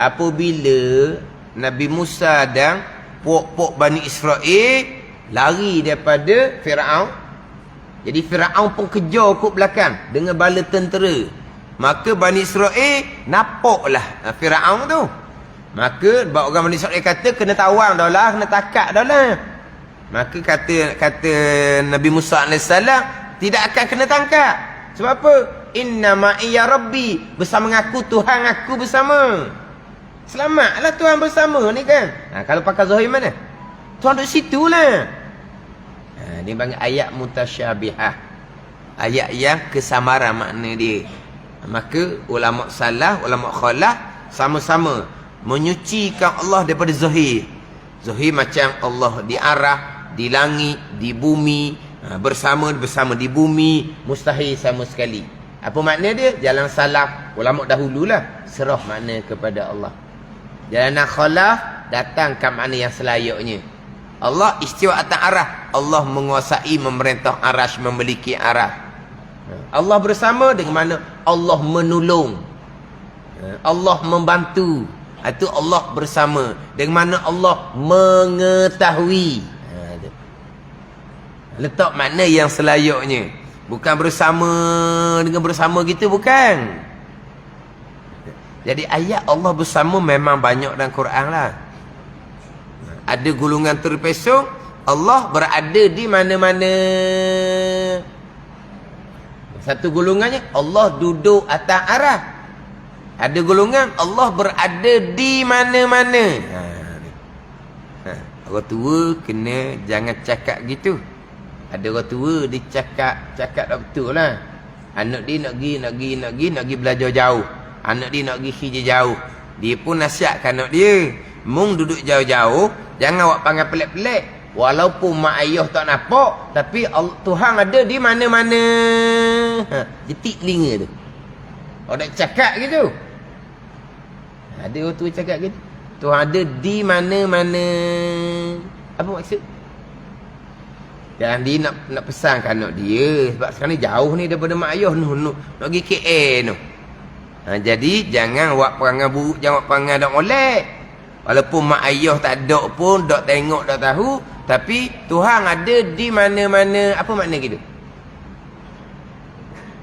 S1: Apabila Nabi Musa dan puak-puak Bani Israel lari daripada Firaun. Jadi Firaun pun kejar ke belakang dengan bala tentera. Maka Bani Israel nampaklah Firaun tu. Maka orang Bani Israel kata kena tawang dah lah, kena takak dah lah. Maka kata Nabi Musa AS tidak akan kena tangkap. Sebab apa? Inna ma'iya rabbi, bersama aku Tuhan aku bersama. Selamatlah Tuhan bersama ni kan. Kalau pakai zahir mana? Tuhan duduk situ lah. Dia panggil ayat mutasyabihah. Ayat yang kesamaran makna dia. Maka ulama salah, ulama khalaf sama-sama menyucikan Allah daripada zahir. Zahir macam Allah di arah, di langit, di bumi, bersama di bumi, mustahil sama sekali. Apa makna dia? Jalan salaf ulama dahululah serah makna kepada Allah. Jalan khalaf datang ke makna yang selayaknya. Allah istiwa atas arah. Allah menguasai, memerintah arasy, memiliki arah. Allah bersama dengan mana? Allah menolong, Allah membantu. Itu Allah bersama. Dengan mana Allah mengetahui. Letak makna yang selayaknya. Bukan bersama dengan bersama gitu, bukan. Jadi ayat Allah bersama memang banyak dalam Quran lah. Ada gulungan terpesong, Allah berada di mana-mana. Satu gulungannya Allah duduk atas arah. Ada golongan Allah berada di mana-mana. Orang tua kena jangan cakap gitu. Ada orang tua dia cakap tak betul lah. Anak dia nak pergi belajar jauh. Anak dia nak pergi kerja jauh. Dia pun nasihatkan anak dia, mung duduk jauh-jauh, jangan awak panggil pelik-pelik. Walaupun mak ayah tak nampak, tapi Tuhan ada di mana-mana. Jetik telinga tu. Orang nak cakap gitu. Ada orang tua cakap gitu. Tuhan ada di mana-mana. Apa maksud? Dan dia nak pesankan anak dia. Sebab sekarang ni jauh ni daripada mak ayah. Nak pergi KL tu. Jadi jangan buat perangai buruk. Jangan buat perangai tak molek. Walaupun mak ayah tak ada pun. Tak tengok, tak tahu. Tapi Tuhan ada di mana-mana. Apa makna gitu?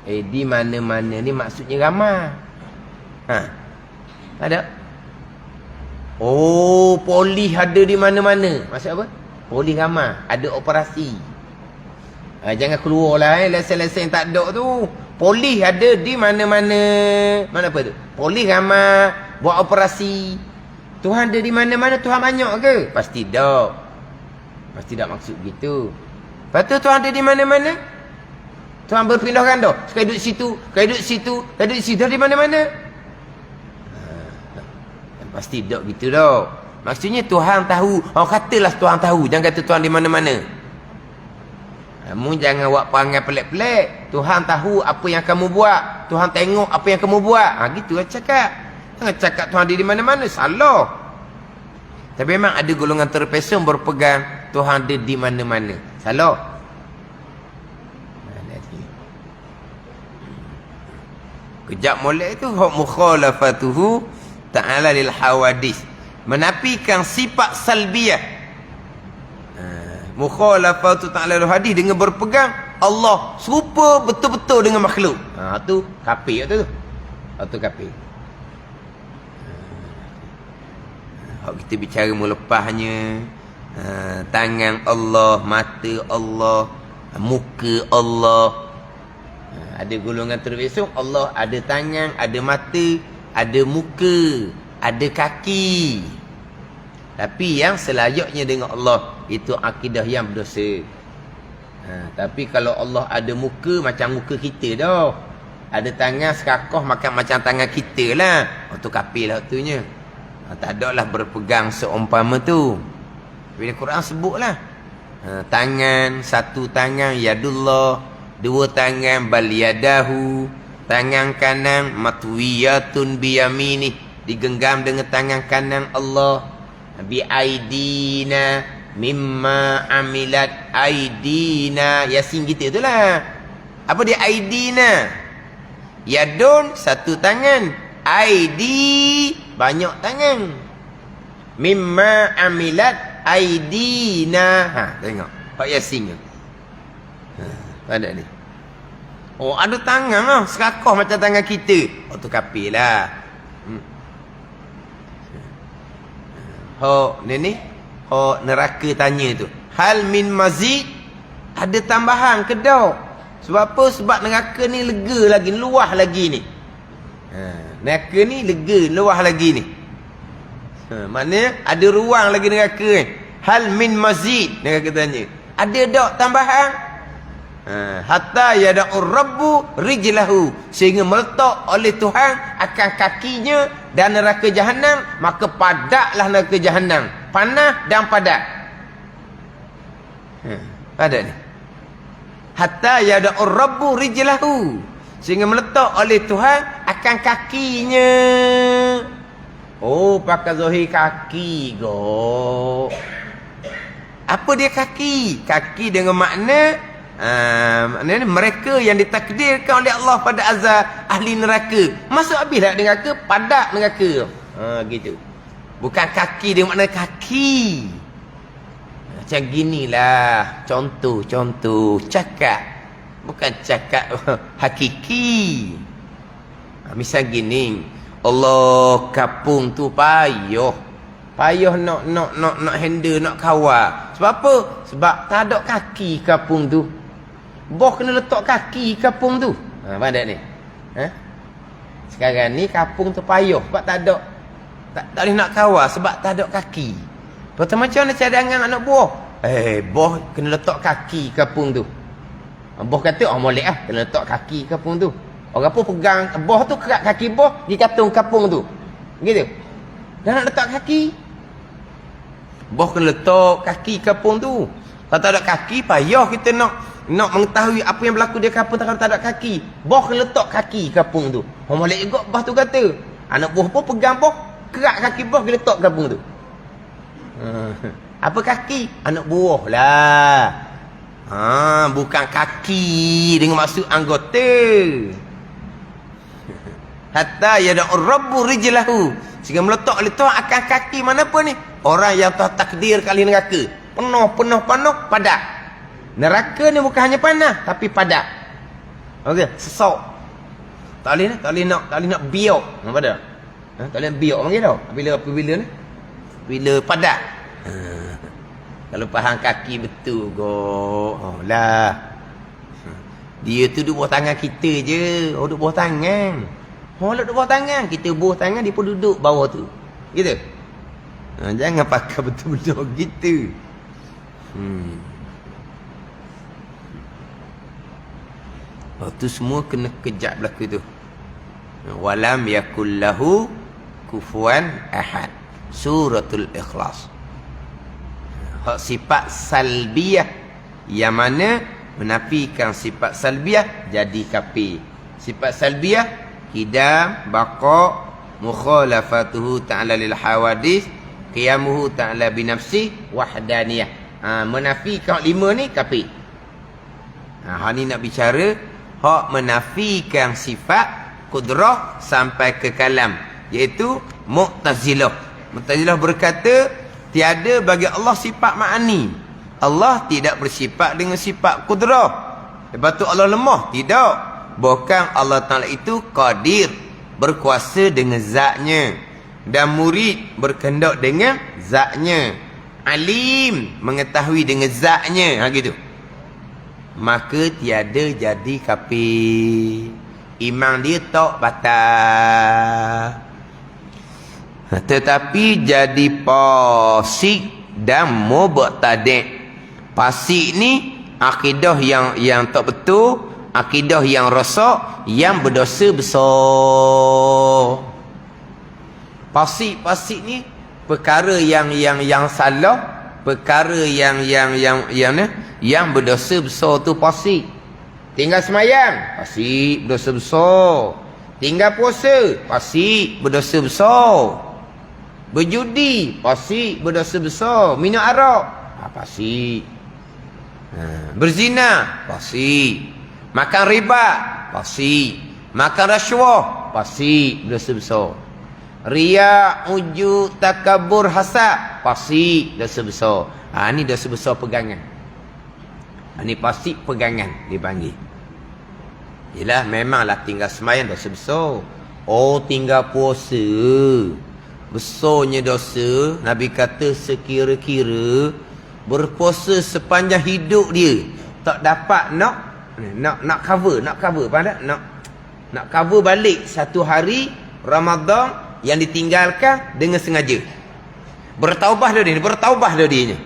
S1: Di mana-mana ni maksudnya ramah. Ada? Oh, polis ada di mana-mana. Maksud apa? Polis ramah. Ada operasi. Jangan keluar lah lesen-lesen tak ada tu. Polis ada di mana-mana. Mana apa tu? Polis ramah. Buat operasi. Tuhan ada di mana-mana. Tuhan banyak ke? Pasti tak. Pasti tak maksud gitu. Lepas tu Tuhan ada di mana-mana. Tuhan berpindah ganda. Sekali duduk situ. Sekali duduk situ. Sekali duduk situ. Di mana-mana. Pasti tak gitu dah. Maksudnya Tuhan tahu. Katalah Tuhan tahu. Jangan kata Tuhan di mana-mana. Kamu jangan buat perangai pelik-pelik. Tuhan tahu apa yang kamu buat. Tuhan tengok apa yang kamu buat. Gitu lah cakap. Jangan cakap Tuhan ada di mana-mana. Salah. Tapi memang ada golongan terpesong berpegang Tuhan ada di mana-mana. Salah. Kejap molek itu hak mukhalafatuhu ta'ala lil hawadis, menafikan sifat salbiyah. Mukhalafatu ta'ala lil hadis dengan berpegang Allah serupa betul-betul dengan makhluk. Tu kafir tu. Tu kafir. Hak kita bicara melepasnya, tangan Allah, mata Allah, muka Allah. Ada golongan terpesong Allah ada tangan, ada mata, ada muka, ada kaki. Tapi yang selayaknya dengan Allah itu akidah yang berdosa. Tapi kalau Allah ada muka macam muka kita dah. Ada tangan sekakoh macam tangan kita lah. Itu kafir lah tunya. Tak ada lah berpegang seumpama tu. Bila Quran sebut lah. Tangan, satu tangan yadullah, dua tangan bal yadahu. Tangan kanan matwiyatun biyamini, digenggam dengan tangan kanan Allah. Bi aidina mimma amilat aidina. Yasin kita itulah. Apa dia aidina? Yadun satu tangan, aidi banyak tangan. Mimma amilat aidina. Tengok Pak Yasin tu. Ada ni. Ada tangan lah. Serakoh macam tangan kita. Tu kafir lah. Ni. Neraka tanya tu. Hal min mazid. Ada tambahan ke tak? Sebab apa? Sebab neraka ni lega lagi. Luah lagi ni. Neraka ni lega. Luah lagi ni. Maknanya ada ruang lagi neraka ni. Hal min mazid. Neraka tanya. Ada tak tambahan? Hatta yada'ur rabbu rijlahu, sehingga meletak oleh Tuhan akan kakinya dan neraka jahanam, maka padaklah neraka jahanam, panah dan padak. Padak ni. Hatta yada'ur rabbu rijlahu, sehingga meletak oleh Tuhan akan kakinya. Pakai zahir kaki go. Apa dia kaki? Kaki dengan makna mereka yang ditakdirkan oleh Allah pada azab ahli neraka. Masuk habislah neraka, padak neraka. Gitu. Bukan kaki dengan makna kaki. Macam ginilah contoh cakap. Bukan cakap hakiki. Misal gini, Allah kapung tu payah nak handle, nak kawal. Sebab apa? Sebab tak ada kaki kapung tu. Boh kena letak kaki kapung tu. Pandai ni. Sekarang ni kapung tu payah sebab tak boleh nak kawal sebab tak ada kaki. Lepas tu macam mana cadangan anak buah? Boh kena letak kaki kapung tu. Boh kata, molek lah, kena letak kaki kapung tu. Orang pun pegang boh tu, kerat kaki boh, di katung kapung tu. Gitu. Dah nak letak kaki. Boh kena letak kaki kapung tu. Kalau tak ada kaki, payah kita nak mengetahui apa yang berlaku di kapung kalau tak ada kaki. Boh kena letak kaki kapung tu. Molek juga boh tu kata. Anak buah pun pegang boh, kerat kaki boh, dia letak kapung tu. Apa kaki? Anak buah lah. Bukan kaki dengan maksud anggota. Hatta yada'ur rabbu rijlahu. Sehingga meletak akan kaki mana pun ni. Orang yang telah takdir kali neraka. Penuh, padat. Neraka ni bukan hanya panas, tapi padat. Okey, sesak. Tak boleh nak biok. Nampak tak? Tak boleh biok panggil tau. Apabila ni? Bila padat. Kalau faham kaki betul kok. Lah. Dia tu duduk bawah tangan kita je. Duduk bawah tangan. Duduk bawah tangan. Kita bawah tangan, dia pun duduk bawah tu. Gitu. Jangan pakai betul-betul gitu. Tu semua kena kejap berlaku tu. Walam yakullahu kufuwan ahad. Suratul Ikhlas. Sifat salbiyah yang mana menafikan sifat salbiyah jadi kafir. Sifat salbiyah qidam, baqa, mukhalafatuhu ta'ala lil hawadis, qiyamuhu ta'ala bi nafsi, wahdaniyah. Menafikan 5 ni kafir. Ni nak bicara hak menafikan sifat kudrah sampai ke kalam, iaitu Mu'tazilah. Mu'tazilah berkata tiada bagi Allah sifat ma'ani. Allah tidak bersifat dengan sifat kudrah. Lepas tu Allah lemah? Tidak. Bukan Allah Ta'ala itu qadir, berkuasa dengan zatnya. Dan murid berkehendak dengan zatnya. Alim, mengetahui dengan zatnya. Gitu. Maka tiada jadi kafir. Iman dia tak batal. Tetapi jadi fasik dan mubtadi'. Fasik ni akidah yang tak betul, akidah yang rosak, yang berdosa besar. Fasik ni perkara yang salah, perkara yang berdosa besar tu fasik. Tinggal semayang, fasik, berdosa besar. Tinggal puasa, fasik, berdosa besar. Berjudi, fasik, berdosa besar. Minum arak, fasik. Berzina, fasik. Makan riba, fasik. Makan rasuah, fasik, berdosa besar. Riya, ujub, takabur, hasad, fasik, dosa besar. Ni dosa besar pegangan. Ni fasik pegangan dipanggil. Yelah, memanglah tinggal semayang dosa besar. Tinggal puasa, besarnya dosa. Nabi kata sekira-kira berpuasa sepanjang hidup dia tak dapat nak cover, faham tak? Nak cover balik satu hari Ramadan yang ditinggalkan dengan sengaja. Bertaubah dah dia.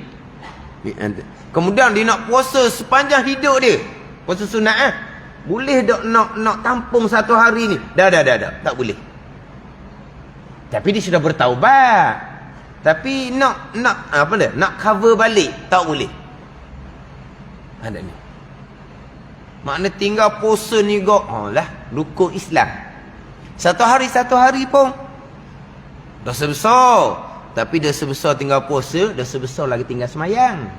S1: Kemudian dia nak puasa sepanjang hidup dia. Puasa sunat boleh tak nak tampung satu hari ni? Dah. Tak boleh. Tapi dia sudah bertaubat. Tapi nak cover balik, tak boleh. Ada ni. Makna tinggal puasa ni rukun Islam. Satu hari pun dosa besar. Tapi dosa besar tinggal puasa, dosa besar lagi tinggal semayang.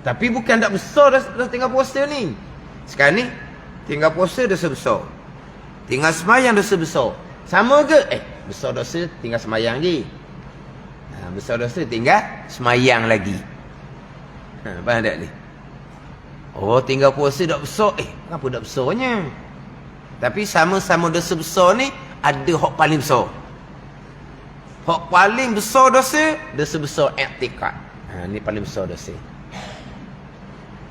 S1: Tapi bukan tak besar dah tinggal puasa ni. Sekarang ni tinggal puasa dosa besar, tinggal semayang dosa besar. Sama ke? Besar dosa tinggal semayang lagi. Besar dosa tinggal semayang lagi. Faham tak ni? Tinggal puasa dak besar. Kenapa dak besarnya? Tapi sama-sama dosa besar ni ada hak paling besar. Hak paling besar dosa besar i'tikad. Ni paling besar dosa.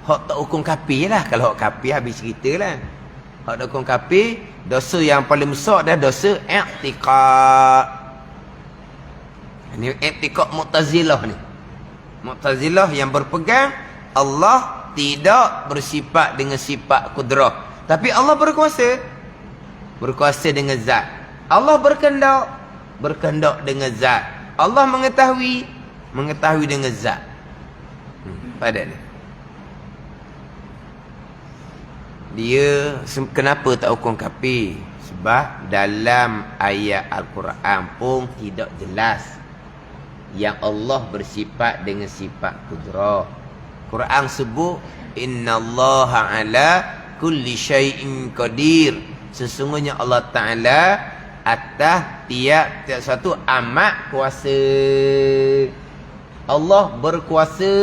S1: Hak tak hukum kafir lah. Kalau hak kafir habis cerita lah. Hak dukung kafir, dosa yang paling besar dah dosa i'tiqad. Ini i'tiqad Mu'tazilah ni. Mu'tazilah yang berpegang Allah tidak bersifat dengan sifat kudrah. Tapi Allah berkuasa. Berkuasa dengan zat. Allah berkehendak. Berkehendak dengan zat. Allah mengetahui. Mengetahui dengan zat. Pada dia. Dia kenapa tak hukum kafir? Sebab dalam ayat Al-Quran pun tidak jelas yang Allah bersifat dengan sifat kudrah. Quran sebut innallaha ala kulli syai'in qadir. Sesungguhnya Allah Taala atas tiap satu amat kuasa. Allah berkuasa.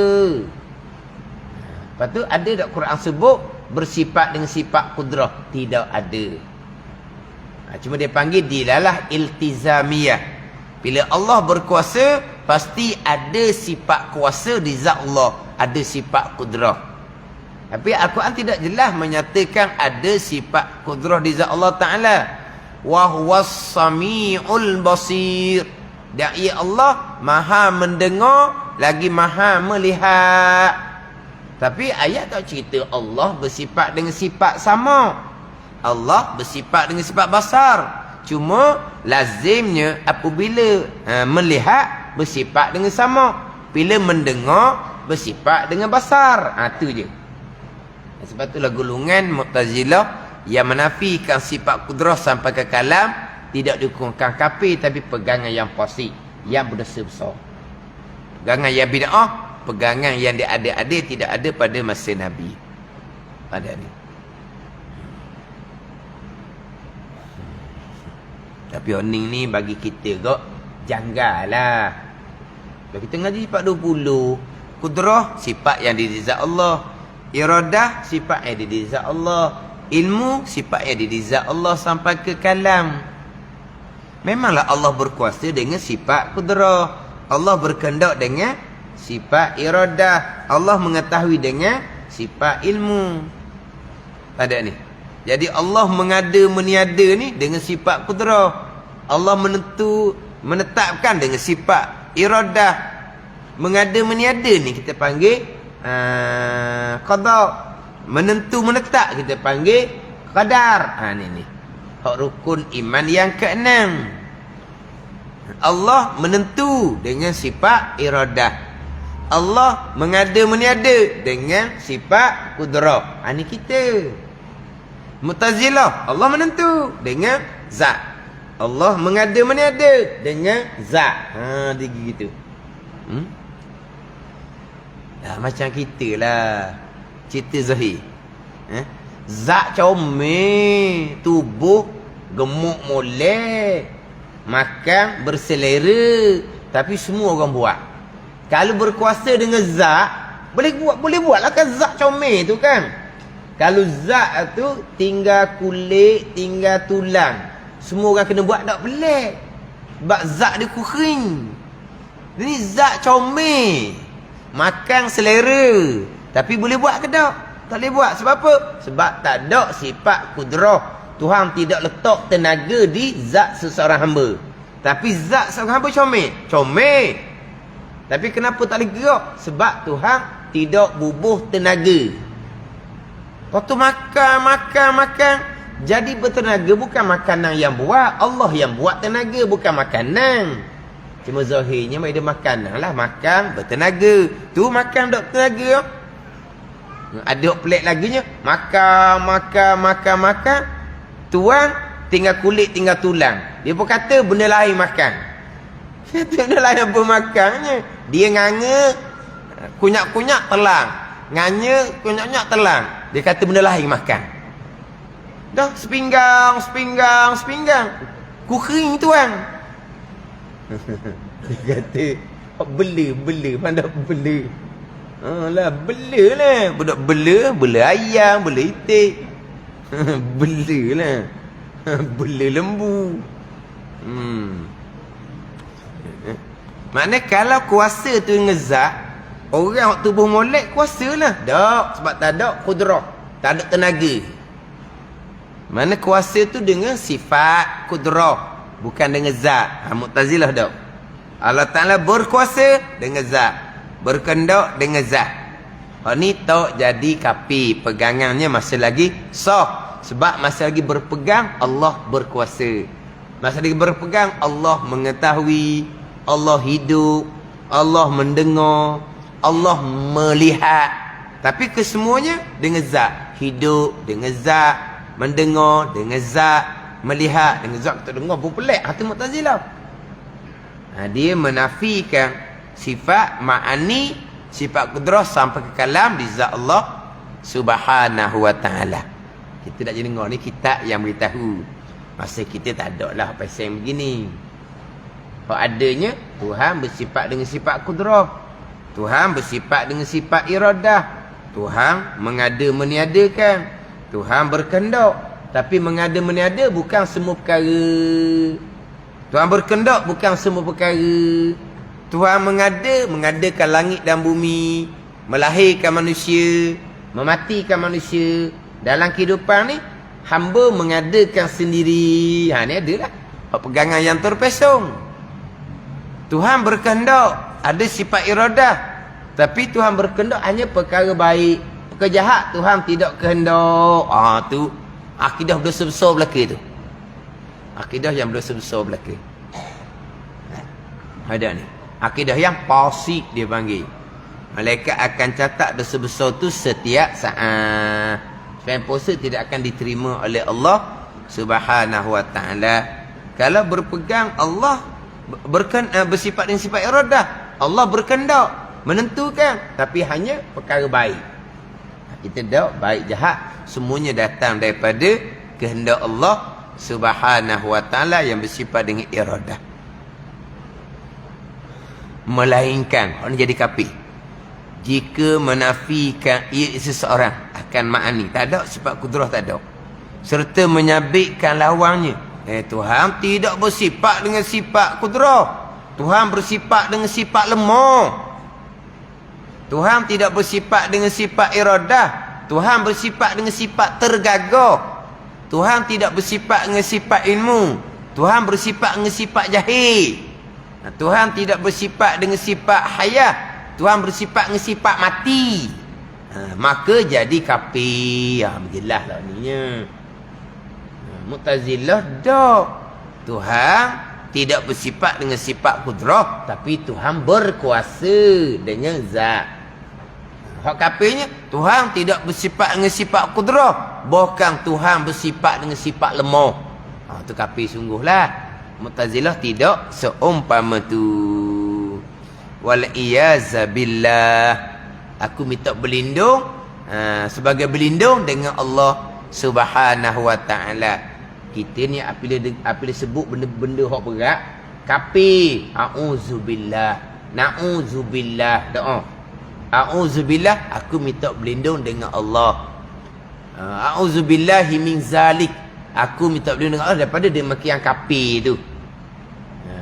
S1: Lepas tu ada tak Quran sebut bersifat dengan sifat kudrah? Tidak ada. Cuma dia panggil dilalah iltizamiyah. Bila Allah berkuasa, pasti ada sifat kuasa di zat Allah, ada sifat kudrah. Tapi Al-Quran tidak jelas menyatakan ada sifat kudrah di zat Allah Ta'ala. Wa huwas sami'ul basir. Dan ia Allah maha mendengar lagi maha melihat. Tapi ayat tak cerita Allah bersifat dengan sifat sama. Allah bersifat dengan sifat basar. Cuma lazimnya apabila melihat bersifat dengan sama. Bila mendengar bersifat dengan basar. Itu je. Sebab itulah golongan Mu'tazilah yang menafikan sifat kudrah sampai ke kalam tidak dihukumkan kafir, tapi pegangan yang fasik, yang berdosa besar. Pegangan yang bid'ah, pegangan yang ada tidak ada pada masa Nabi. Pada ni. Tapi oning ni bagi kita kok janggal lah. Kalau kita ngaji sifat 20, kudrah sifat yang di zat Allah, iradah sifat yang di zat Allah, ilmu sifat yang di zat Allah sampai ke kalam. Memanglah Allah berkuasa dengan sifat kudrah. Allah berkehendak dengan sifat iradah. Allah mengetahui dengan sifat ilmu. Ada ni. Jadi Allah mengada meniada ni dengan sifat kudrah. Allah menetapkan dengan sifat iradah. Mengada meniada ni kita panggil qada. Menentu menetap kita panggil qadar. Ni. Hak rukun iman yang keenam. Allah menentu dengan sifat iradah. Allah mengada meniada dengan sifat kudrah. Ini kita. Mu'tazilah, Allah menentu dengan zat. Allah mengada meniada dengan zat. Dia gitu. Macam kita lah. Cerita Zahir. Zat comel, tubuh gemuk molek, makan berselera, tapi semua orang buat. Kalau berkuasa dengan zat, boleh buatlah kan zat comel tu kan. Kalau zat tu tinggal kulit, tinggal tulang, semua orang kena buat tak pelik. Sebab zat dia kering. Ini zat comel, makan selera, tapi boleh buat ke tak? Tak boleh buat. Sebab apa? Sebab tak ada sifat kudrah. Tuhan tidak letak tenaga di zat seseorang hamba. Tapi zat seorang hamba comel. Tapi kenapa tak boleh gerak? Sebab Tuhan tidak bubuh tenaga. Lepas tu makan. Jadi bertenaga bukan makanan yang buat. Allah yang buat tenaga, bukan makanan. Cuma zahirnya dia makanan lah. Makan bertenaga. Tu makan tak tenaga. Ada pelik laginya. Makan. Tuan tinggal kulit, tinggal tulang. Dia pun kata benda lain makan. Kata benda lain apa makannya. Dia nganga, kunyak-kunyak telang. Nganya, kunyak-kunyak telang. Dia kata benda lain makan. Dah sepinggang. Kukering tuan. Dia kata bela. Mana bela. Bela lah. Budak bela ayam, bela itik. Bela lah. Bela lembu. Maknanya kalau kuasa tu ngezat, orang tubuh molek kuasa lah. Tak. Sebab tak ada kudrah. Tak ada tenaga. Mana kuasa tu dengan sifat kudrah, bukan dengan zat. Mu'tazilah dak. Allah Ta'ala berkuasa dengan zat, berkendak dengan zat. Ni tak jadi kafir, pegangannya masih lagi sah. Sebab masih lagi berpegang Allah berkuasa. Masih lagi berpegang Allah mengetahui, Allah hidup, Allah mendengar, Allah melihat. Tapi kesemuanya dengan zat. Hidup dengan zat, mendengar dengan zat, melihat dengan zat. Kita dengar pun pelik hati Mu'tazilah. Dia menafikan sifat ma'ani, sifat kudrah sampai ke kalam di zat Allah Subhanahu wa ta'ala. Kita nak dengar ni kitab yang beritahu. Masa kita tak ada lah pasal begini. Kalau adanya Tuhan bersifat dengan sifat kudrah, Tuhan bersifat dengan sifat iradah, Tuhan mengada meniadakan, Tuhan berkehendak. Tapi mengada meniada bukan semua perkara. Tuhan berkehendak bukan semua perkara. Tuhan mengadakan langit dan bumi, melahirkan manusia, mematikan manusia. Dalam kehidupan ni hamba mengadakan sendiri. Ni adalah pegangan yang terpesong. Tuhan berkehendak, ada sifat iradah. Tapi Tuhan berkehendak hanya perkara baik. Perkara jahat Tuhan tidak kehendak. Tu akidah berdosa besar belaka tu. Akidah yang berdosa besar belaka. Ada ni. Akidah yang fasik dia panggil. Malaikat akan catat dosa besar tu setiap saat. Sebab puasa tidak akan diterima oleh Allah Subhanahu wa ta'ala. Kalau berpegang Allah bersifat dengan sifat iradah, Allah berkehendak, menentukan, tapi hanya perkara baik. Kita tahu baik jahat semuanya datang daripada kehendak Allah Subhanahu wa ta'ala yang bersifat dengan iradah. Melainkan orang jadi kafir jika menafikan ia seseorang akan ma'ani, tak ada sifat kudrah, tak ada, serta menyabitkan lawannya. Tuhan tidak bersifat dengan sifat kudrah, Tuhan bersifat dengan sifat lemah. Tuhan tidak bersifat dengan sifat iradah, Tuhan bersifat dengan sifat tergagah. Tuhan tidak bersifat dengan sifat ilmu, Tuhan bersifat dengan sifat jahil. Tuhan tidak bersifat dengan sifat hayah, Tuhan bersifat dengan sifat mati. Maka jadi kafir. Jelas lah ininya. Mu'tazilah dak. Tuhan tidak bersifat dengan sifat kudrah, tapi Tuhan berkuasa dengan zat. Hak kafirnya Tuhan tidak bersifat dengan sifat kudrah, bahkan Tuhan bersifat dengan sifat lemah. Tu kafir sungguhlah. Mu'tazilah tidak seumpama tu. Wal iyaza billah. Aku minta berlindung sebagai berlindung dengan Allah Subhanahu wa ta'ala. Kita ni apabila sebut benda-benda hak berat, kafir. A'udzubillah, na'udzubillah, doa. A'udzubillah, aku minta berlindung dengan Allah. A'udzubillahi min zalik, aku minta berlindung dengan Allah daripada demikian kafir tu.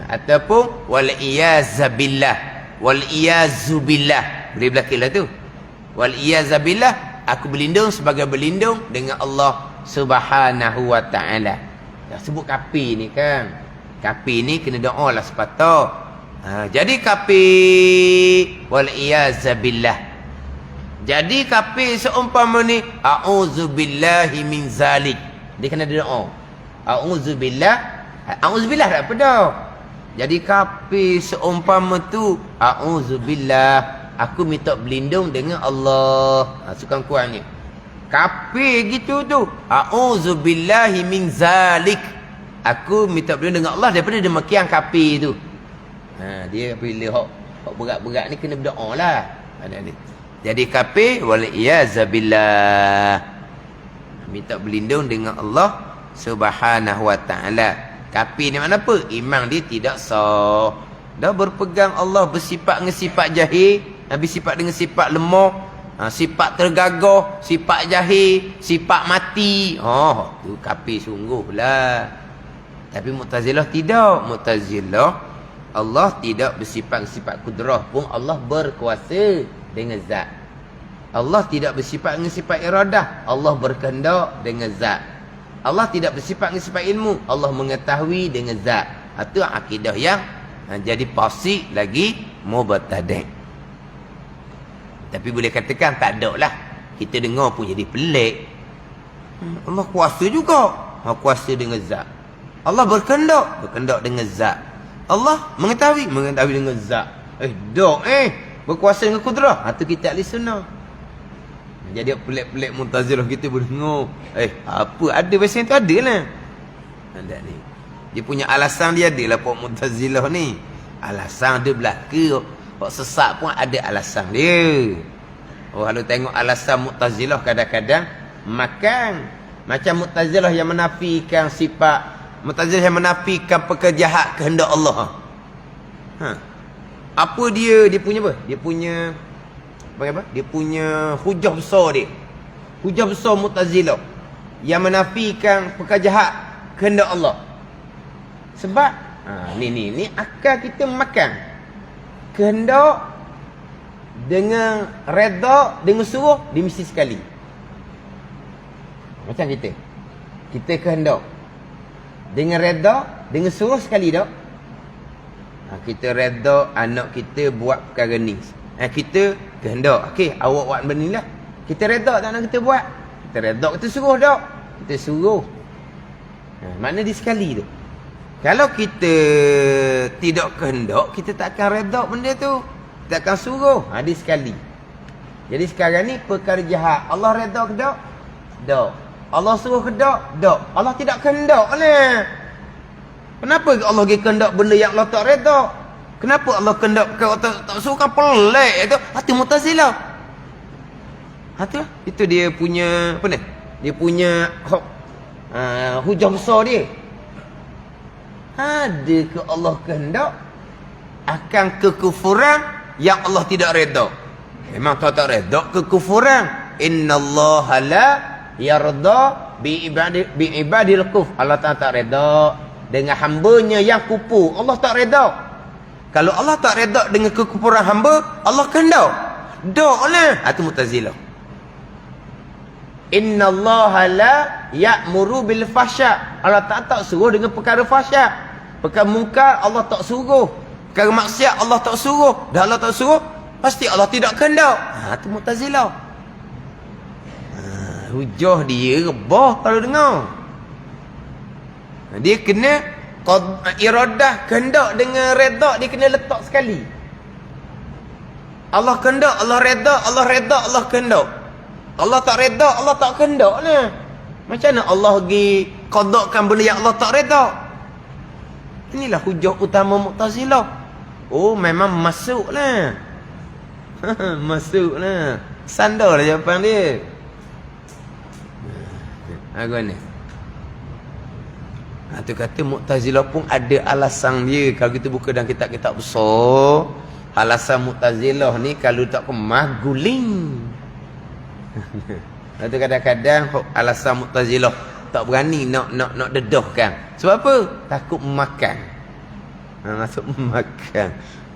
S1: Ataupun wal iyazabillah, wal iyazubillah, boleh belakanglah tu. Wal iyazabillah, aku berlindung sebagai berlindung dengan Allah Subhanahu wa ta'ala. Dah sebut kafir ni kan. Kafir ni kena doa lah sepatah. Jadi kafir wal iyazabillah. Jadi kafir seumpama ni a'udzubillahi min zalik. Dia kena doa. A'udzubillah. A'udzubillah tak apa dah. Jadi kafir seumpama tu a'udzubillah, aku minta berlindung dengan Allah. Sukan kurangnya kafir gitu tu. A'udzubillahi min zalik, aku minta berlindung dengan Allah daripada demikian kafir tu. Dia bila hak berat-berat ni kena berdoa lah. Jadi kafir wal iyazabillah, minta berlindung dengan Allah Subhanahu wa ta'ala. Kafir ni mana apa? Iman dia tidak sah. Dah berpegang Allah bersifat dengan sifat jahil, bersifat dengan sifat lemah, sifat tergagah, sifat jahil, sifat mati. Tu kafir sungguh lah. Tapi Mu'tazilah tidak. Mu'tazilah, Allah tidak bersifat dengan sifat kudrah pun Allah berkuasa dengan zat. Allah tidak bersifat dengan sifat iradah, Allah berkehendak dengan zat. Allah tidak bersifat dengan sifat ilmu. Allah mengetahui dengan zat. Itu akidah yang jadi fasik lagi mubtadi'. Tapi boleh katakan tak ada lah. Kita dengar pun jadi pelik. Allah kuasa juga. Allah kuasa dengan zat. Allah berkendak dengan zat. Allah mengetahui dengan zat. Berkuasa dengan kudrah. Itu kita ahli sunnah. Jadi pelik-pelik Mu'tazilah kita boleh dengar. Apa ada bahasa tu ada lah. Ada ni. Dia punya alasan dia ada lah Pak Mu'tazilah ni. Alasan dia belaka. Pak sesat pun ada alasan dia. Kalau tengok alasan Mu'tazilah kadang-kadang makan. Macam Mu'tazilah yang menafikan sifat. Mu'tazilah yang menafikan pekerjaan kehendak Allah. Apa dia punya apa? Dia punya apa? Dia punya hujah besar dia. Hujah besar Mu'tazilah yang menafikan pekerjaan kehendak Allah. Sebab ni akal kita makan. Kehendak dengan redha dengan suruh dia mesti sekali. Macam kita kehendak dengan redha dengan suruh sekali tak? Kita redha anak kita buat perkara ni. Kita kehendak. Okey, awak buat benda ni lah. Kita redha tak nak kita buat? Kita redha, kita suruh tak? Kita suruh. Makna dia sekali tu. Kalau kita tidak kehendak, kita tak akan redha benda tu. Kita akan suruh. Dia sekali. Jadi sekarang ni perkara jahat. Allah redha ke tak? Tak. Allah suruh ke tak? Tak. Allah tidak kehendak lah. Kenapa Allah kehendak benda yang Allah tak redha? Kenapa Allah kehendak kau tak suruh kan pelik itu? Hati Mu'tazilah. Itu dia punya apa ni? Dia punya hujah besar dia. Ada ke Allah kehendak akan kekufuran yang Allah tidak redha? Memang tak redha kekufuran. Innallaha la yarda bi ibadil kuf. Allah tak redha dengan hambanya yang kupu. Allah tak redha. Kalau Allah tak redha dengan kekufuran hamba, Allah kehendak. Doklah. Itu Mu'tazilah. Innallaha la ya'muru bil fahsya. Allah tak suruh dengan perkara fahsya. Perkara mungkar Allah tak suruh. Perkara maksiat Allah tak suruh. Dah Allah tak suruh, pasti Allah tidak kehendak. Itu Mu'tazilah. Hujah dia rebah kalau dengar. Dia kena iradah kehendak dengan redha, dia kena letak sekali. Allah kehendak, Allah redha, Allah redha, Allah kehendak. Allah tak redha, Allah tak kehendak lah. Macam mana Allah pergi qadakkan benda yang Allah tak redha? Inilah hujah utama Mu'tazilah. Memang masuklah. Masuklah. Sandarlah jawapan dia. Agak ni. Itu kata Mu'tazilah pun ada alasan dia. Kalau kita buka dalam kitab-kitab besar, alasan Mu'tazilah ni kalau tak kemah guling. Itu kadang-kadang alasan Mu'tazilah tak berani nak dedahkan. Sebab apa? Takut makan. Masuk makan.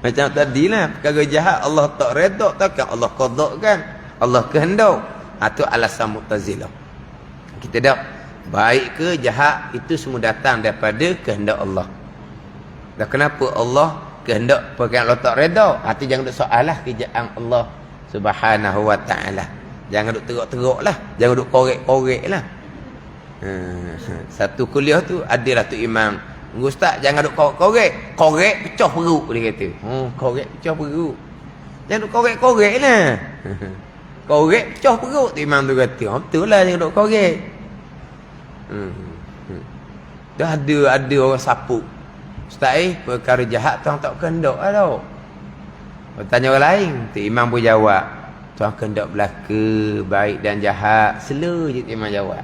S1: Macam tadilah perkara jahat Allah tak redha, takkan Allah qadakkan. Allah kehendak. Itu alasan Mu'tazilah. Kita dah baik ke jahat itu semua datang daripada kehendak Allah. Dan kenapa Allah kehendak perkara Allah tak redha? Hati jangan duk soalah kerjaan Allah Subhanahu wa taala. Jangan duk teruk-teruk lah. Jangan duk korek-korek lah. Satu kuliah tu adalah tu imam. Ustaz jangan duk korek-korek. Korek pecah perut dia kata. Korek pecah perut. Jangan duk korek-korek lah. Korek pecah perut tu imam tu kata. Betul lah jangan duk korek. Dah ada orang sapuk. Ustaz perkara jahat tuan tak kehendak lah tau. Tanya orang lain, tu imam pun jawab, tuan kehendak belaka baik dan jahat. Sela je tu imam jawab.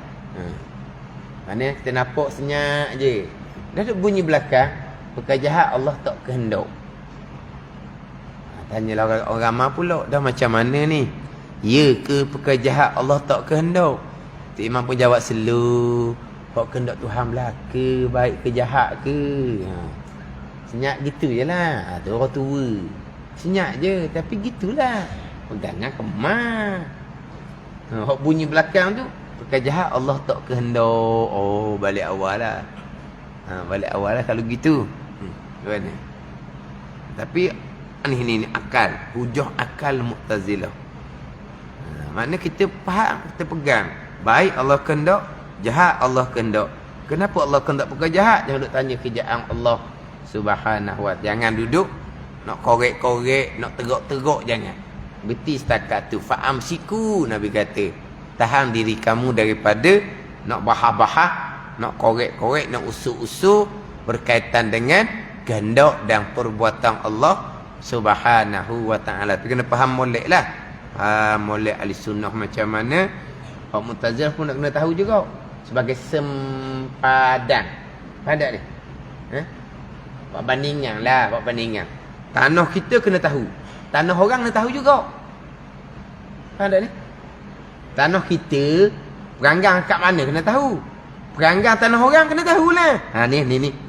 S1: Mana kita nampak senyap je. Dah duk bunyi belakang, perkara jahat Allah tak kehendak. Tanyalah orang ramai pula, dah macam mana ni? Ya ke perkara jahat Allah tak kehendak? Tu imam pun jawab selu. Kau kehendak Tuhan belaka baik ke jahat ke? Senyap gitu je lah. Tu orang tua. Senyap je. Tapi gitulah. Jangan kemar. Hak bunyi belakang tu perkara jahat Allah tak kehendak. Oh, balik awal lah. Balik awal lah kalau gitu. Gimana? Tapi ni akal. Hujah akal Mu'tazilah. Makna kita faham, kita pegang. Baik Allah kehendak, jahat Allah kehendak. Kenapa Allah kehendak perkara jahat? Jangan duk tanya kejahatan Allah Subhanahu wa ta'ala. Jangan duduk nak korek-korek, nak teruk-teruk, jangan. Berhenti setakat tu. Fa'am siku, Nabi kata. Tahan diri kamu daripada nak bahas-bahas, nak korek-korek, nak usuk-usuk berkaitan dengan kehendak dan perbuatan Allah Subhanahu wa ta'ala. Tu kena faham molek lah. Molek ahli sunnah macam mana. Hak Mu'tazilah pun nak kena tahu juga. Sebagai sempadan. Padat ni. Buat bandingan lah. Buat bandingan. Tanah kita kena tahu. Tanah orang kena tahu juga. Padat ni. Tanah kita, peranggang kat mana kena tahu. Peranggang tanah orang kena tahulah. Ni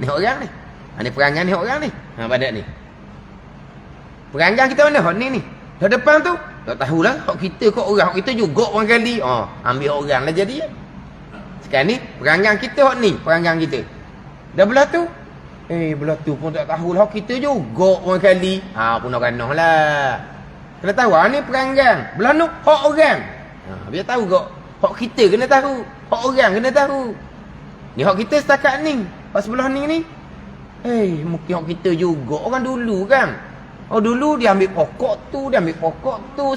S1: orang ni. Ni peranggang ni orang ni. Padat ni. Peranggang kita mana? Hak ni. Dah depan tu, tak tahulah. Hak kita kok orang. Hak kita juga orang kali. Ambil orang lah jadi. Sekarang ni, peranggang kita hak ni. Peranggang kita. Dah belah tu. Belah tu pun tak tahulah. Hak kita juga orang kali. Pun nak ranah lah. Kena tahu. Ni peranggang. Belah tu, hak orang. Biar tahu kok. Hak kita kena tahu. Hak orang kena tahu. Ni hak kita setakat ni. Hak sebelah ni. Mungkin hak kita juga orang dulu kan. Dulu dia ambil pokok tu,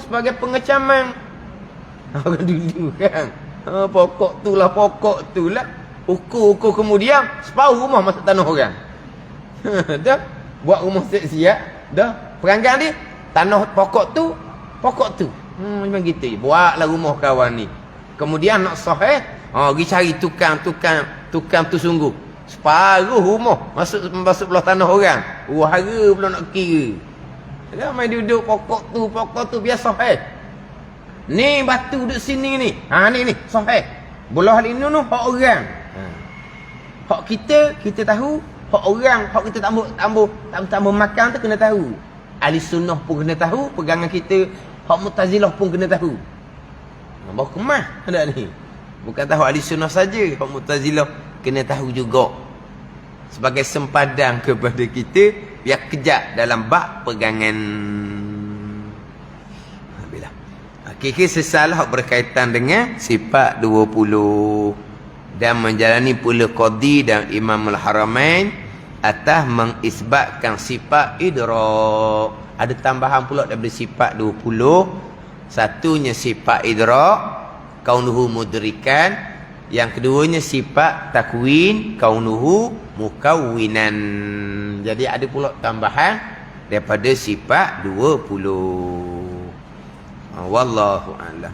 S1: sebagai pengecaman. Orang dulu kan. Pokok tu lah. Ukur kemudian separuh rumah masuk tanah orang. Dah buat rumah siap-siap. Dah peranggang dia tanah pokok tu. Macam gitu. Buatlah rumah kawan ni. Kemudian nak sahih, pergi cari tukang tu sungguh. Separuh rumah masuk belah tanah orang. Wahara pula nak kira. Dia main duduk pokok tu biasa ni batu duduk sini ni. Ni sahih. Belah ni hak orang. Hak kita tahu, hak orang, hak kita tambah makan tu kena tahu. Ahli sunnah pun kena tahu, pegangan kita, hak Mu'tazilah pun kena tahu. Baru kemah ada ni. Bukan tahu ahli sunnah saja, hak Mu'tazilah kena tahu juga. Sebagai sempadan kepada kita, biar kejap dalam bab pegangan. Kira sesalah berkaitan dengan sifat 20 dan menjalani pula qadi dan Imam Al-Haramain atas mengisbatkan sifat idrak. Ada tambahan pula daripada sifat 20. Satunya sifat idrak, kaunuhu mudrikan. Yang keduanya sifat takwin, kaunuhu mukawwinan. Jadi ada pula tambahan daripada sifat 20. Wallahu a'lam.